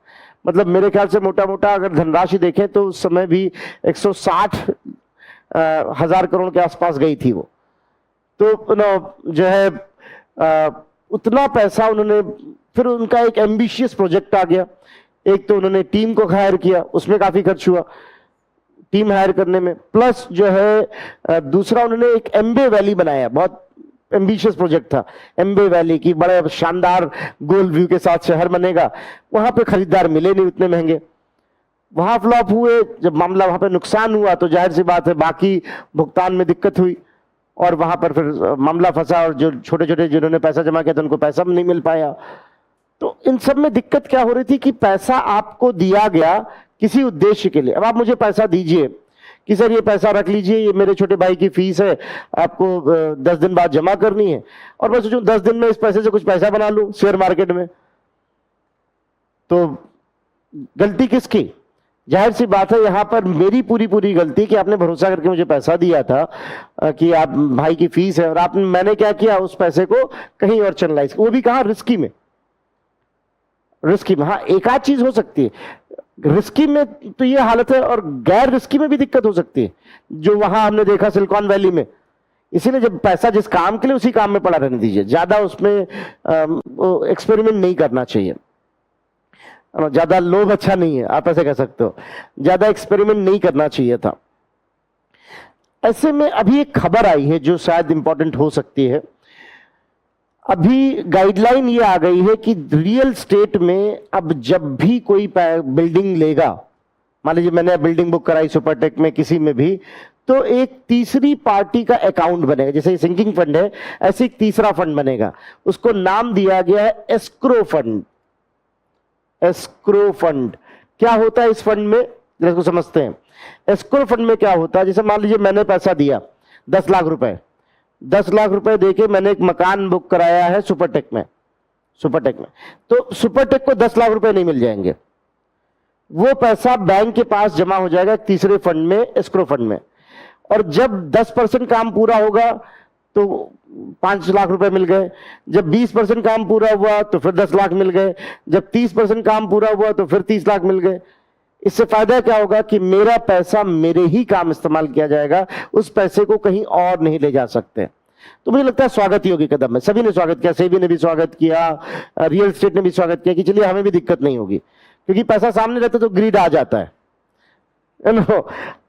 मतलब मेरे ख्याल से मोटा मोटा अगर धनराशि देखें तो उस समय भी 160,000 करोड़ के आसपास गई थी वो। तो जो है उतना पैसा उन्होंने, फिर उनका एक एम्बिशियस प्रोजेक्ट आ गया। एक तो उन्होंने टीम को हायर किया, उसमें काफी खर्च हुआ टीम हायर करने में, प्लस जो है दूसरा उन्होंने एक एम्बे वैली बनाया, बहुत एम्बिशियस प्रोजेक्ट था। एम्बे वैली की बड़े शानदार गोल व्यू के साथ शहर बनेगा, वहां पे खरीदार मिले नहीं उतने महंगे, वहां फ्लॉप हुए। जब मामला वहां पे नुकसान हुआ तो जाहिर सी बात है बाकी भुगतान में दिक्कत हुई और वहां पर फिर मामला फंसा, और जो छोटे छोटे जिन्होंने पैसा जमा किया था उनको पैसा नहीं मिल पाया। तो इन सब में दिक्कत क्या हो रही थी कि पैसा आपको दिया गया किसी उद्देश्य के लिए, अब आप मुझे पैसा दीजिए कि सर ये पैसा रख लीजिए, ये मेरे छोटे भाई की फीस है, आपको 10 दिन बाद जमा करनी है, और मैं सोचूं 10 दिन में इस पैसे से कुछ पैसा बना लूं शेयर मार्केट में। तो गलती किसकी, जाहिर सी बात है यहां पर मेरी पूरी गलती कि आपने भरोसा करके मुझे पैसा दिया था कि आप भाई की फीस है, और मैंने क्या किया, उस पैसे को कहीं और चैनलाइज, वो भी कहा रिस्की में। हाँ एक आध चीज हो सकती है, रिस्की में तो ये हालत है, और गैर रिस्की में भी दिक्कत हो सकती है, जो वहां हमने देखा सिलिकॉन वैली में। इसीलिए जब पैसा जिस काम के लिए उसी काम में पड़ा रहने दीजिए, ज्यादा उसमें एक्सपेरिमेंट नहीं करना चाहिए, ज्यादा लोभ अच्छा नहीं है, आप ऐसे कह सकते हो, ज्यादा एक्सपेरिमेंट नहीं करना चाहिए था। ऐसे में अभी एक खबर आई है जो शायद इंपॉर्टेंट हो सकती है। अभी गाइडलाइन ये आ गई है कि रियल स्टेट में अब जब भी कोई बिल्डिंग लेगा, मान लीजिए मैंने बिल्डिंग बुक कराई सुपरटेक में किसी में भी, तो एक तीसरी पार्टी का अकाउंट बनेगा, जैसे सिंकिंग फंड है ऐसे एक तीसरा फंड बनेगा, उसको नाम दिया गया है एस्क्रो फंड। एस्क्रो फंड क्या होता है इस फंड में, जरा इसको समझते हैं। एस्क्रो फंड में क्या होता है, जैसे मान लीजिए मैंने पैसा दिया 10 लाख रुपए, 10 लाख रुपए देके मैंने एक मकान बुक कराया है सुपरटेक में, तो सुपरटेक को 10 लाख रुपए नहीं मिल जाएंगे, वो पैसा बैंक के पास जमा हो जाएगा तीसरे फंड में, एस्क्रो फंड में, और जब 10% काम पूरा होगा तो 5 लाख रुपए मिल गए, जब 20% काम पूरा हुआ तो फिर 10 लाख मिल गए, जब 30% काम पूरा हुआ तो फिर 30 लाख मिल गए। इससे फायदा क्या होगा कि मेरा पैसा मेरे ही काम इस्तेमाल किया जाएगा, उस पैसे को कहीं और नहीं ले जा सकते। तो मुझे लगता है स्वागत योग्य कदम है, सभी ने स्वागत किया, सेबी ने भी स्वागत किया, रियल एस्टेट ने भी स्वागत किया कि चलिए हमें भी दिक्कत नहीं होगी, क्योंकि पैसा सामने रहता तो ग्रीड आ जाता है नो।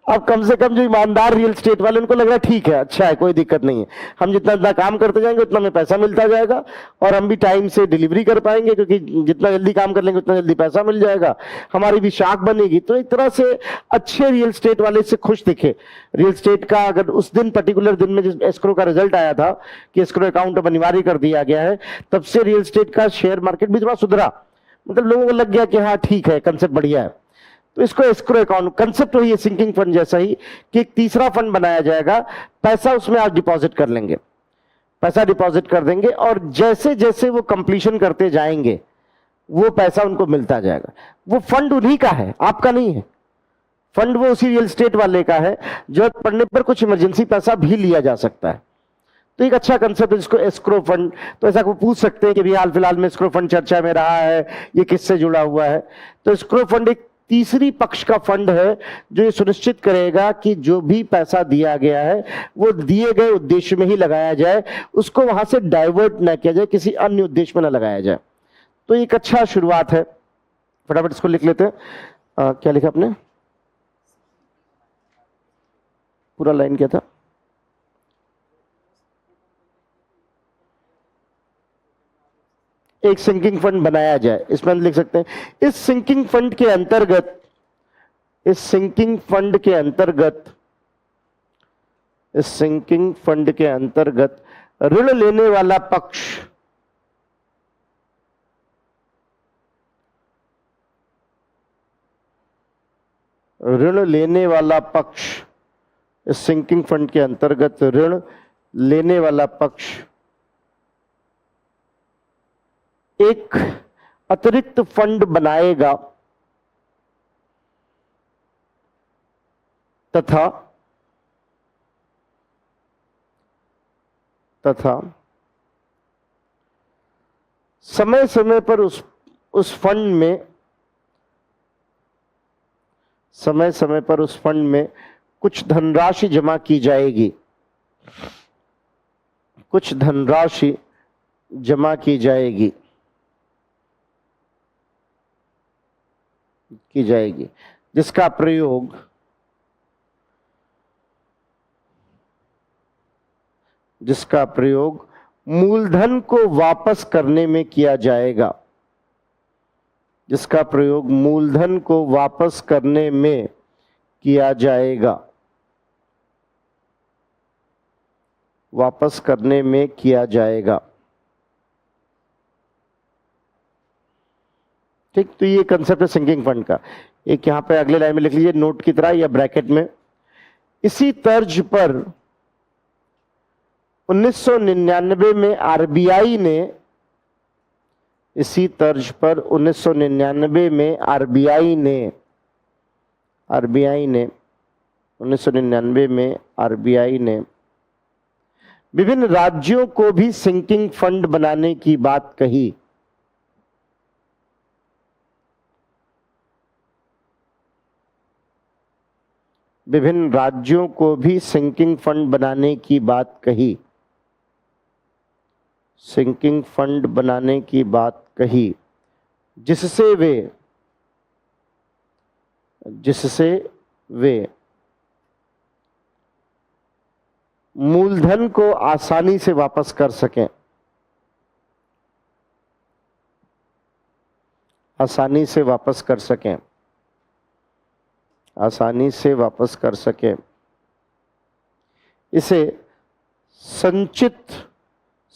अब कम से कम जो ईमानदार रियल एस्टेट वाले, उनको लग रहा है ठीक है, अच्छा है, कोई दिक्कत नहीं है, हम जितना जितना काम करते जाएंगे उतना में पैसा मिलता जाएगा और हम भी टाइम से डिलीवरी कर पाएंगे, क्योंकि जितना जल्दी काम कर लेंगे उतना जल्दी पैसा मिल जाएगा, हमारी भी शाख बनेगी। तो एक तरह से अच्छे रियल एस्टेट वाले से खुश दिखे। रियल एस्टेट का अगर उस दिन पर्टिकुलर दिन में जिस एस्क्रो का रिजल्ट आया था कि एस्क्रो अकाउंट अब अनिवार्य कर दिया गया है, तब से रियल एस्टेट का शेयर मार्केट भी थोड़ा सुधरा, मतलब लोगों को लग गया कि हाँ ठीक है, कंसेप्ट बढ़िया है। तो इसको एस्क्रो अकाउंट कंसेप्ट वही है, सिंकिंग फंड जैसा ही, कि एक तीसरा फंड बनाया जाएगा, पैसा उसमें आप डिपॉजिट कर लेंगे, पैसा डिपॉजिट कर देंगे और जैसे जैसे वो कंप्लीशन करते जाएंगे वो पैसा उनको मिलता जाएगा। वो फंड उन्हीं का है, आपका नहीं है, फंड वो उसी रियल एस्टेट वाले का है, जरूरत पड़ने पर कुछ इमरजेंसी पैसा भी लिया जा सकता है। तो एक अच्छा कंसेप्ट है जिसको एस्क्रो फंड। तो ऐसा को पूछ सकते हैं कि भी हाल फिलहाल में एस्क्रो फंड चर्चा में रहा है, ये किससे जुड़ा हुआ है? तो एस्क्रो फंड एक तीसरी पक्ष का फंड है जो ये सुनिश्चित करेगा कि जो भी पैसा दिया गया है वो दिए गए उद्देश्य में ही लगाया जाए, उसको वहां से डाइवर्ट ना किया जाए, किसी अन्य उद्देश्य में ना लगाया जाए। तो एक अच्छा शुरुआत है, फटाफट इसको लिख लेते हैं। क्या लिखा आपने? पूरा लाइन क्या था? एक सिंकिंग फंड बनाया जाए, इसमें हम लिख सकते हैं इस सिंकिंग फंड के अंतर्गत, इस सिंकिंग फंड के अंतर्गत, इस सिंकिंग फंड के अंतर्गत ऋण लेने वाला पक्ष, ऋण लेने वाला पक्ष, इस सिंकिंग फंड के अंतर्गत ऋण लेने वाला पक्ष एक अतिरिक्त फंड बनाएगा तथा समय समय पर उस फंड में, समय समय पर उस फंड में कुछ धनराशि जमा की जाएगी, कुछ धनराशि जमा की जाएगी, जिसका प्रयोग मूलधन को वापस करने में किया जाएगा, जिसका प्रयोग मूलधन को वापस करने में किया जाएगा, वापस करने में किया जाएगा। ठीक, तो ये कंसेप्ट है सिंकिंग फंड का। एक यहां पे अगले लाइन में लिख लीजिए नोट की तरह या ब्रैकेट में, इसी तर्ज पर 1999 में आरबीआई ने, इसी तर्ज पर 1999 में आरबीआई ने 1999 में आरबीआई ने विभिन्न राज्यों को भी सिंकिंग फंड बनाने की बात कही। विभिन्न राज्यों को भी सिंकिंग फंड बनाने की बात कही, सिंकिंग फंड बनाने की बात कही, जिससे वे मूलधन को आसानी से वापस कर सकें, आसानी से वापस कर सकें, आसानी से वापस कर सकें। इसे संचित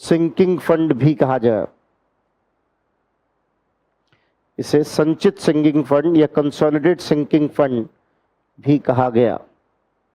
सिंकिंग फंड भी कहा जाए, इसे संचित सिंकिंग फंड या कंसोलिडेट सिंकिंग फंड भी कहा गया।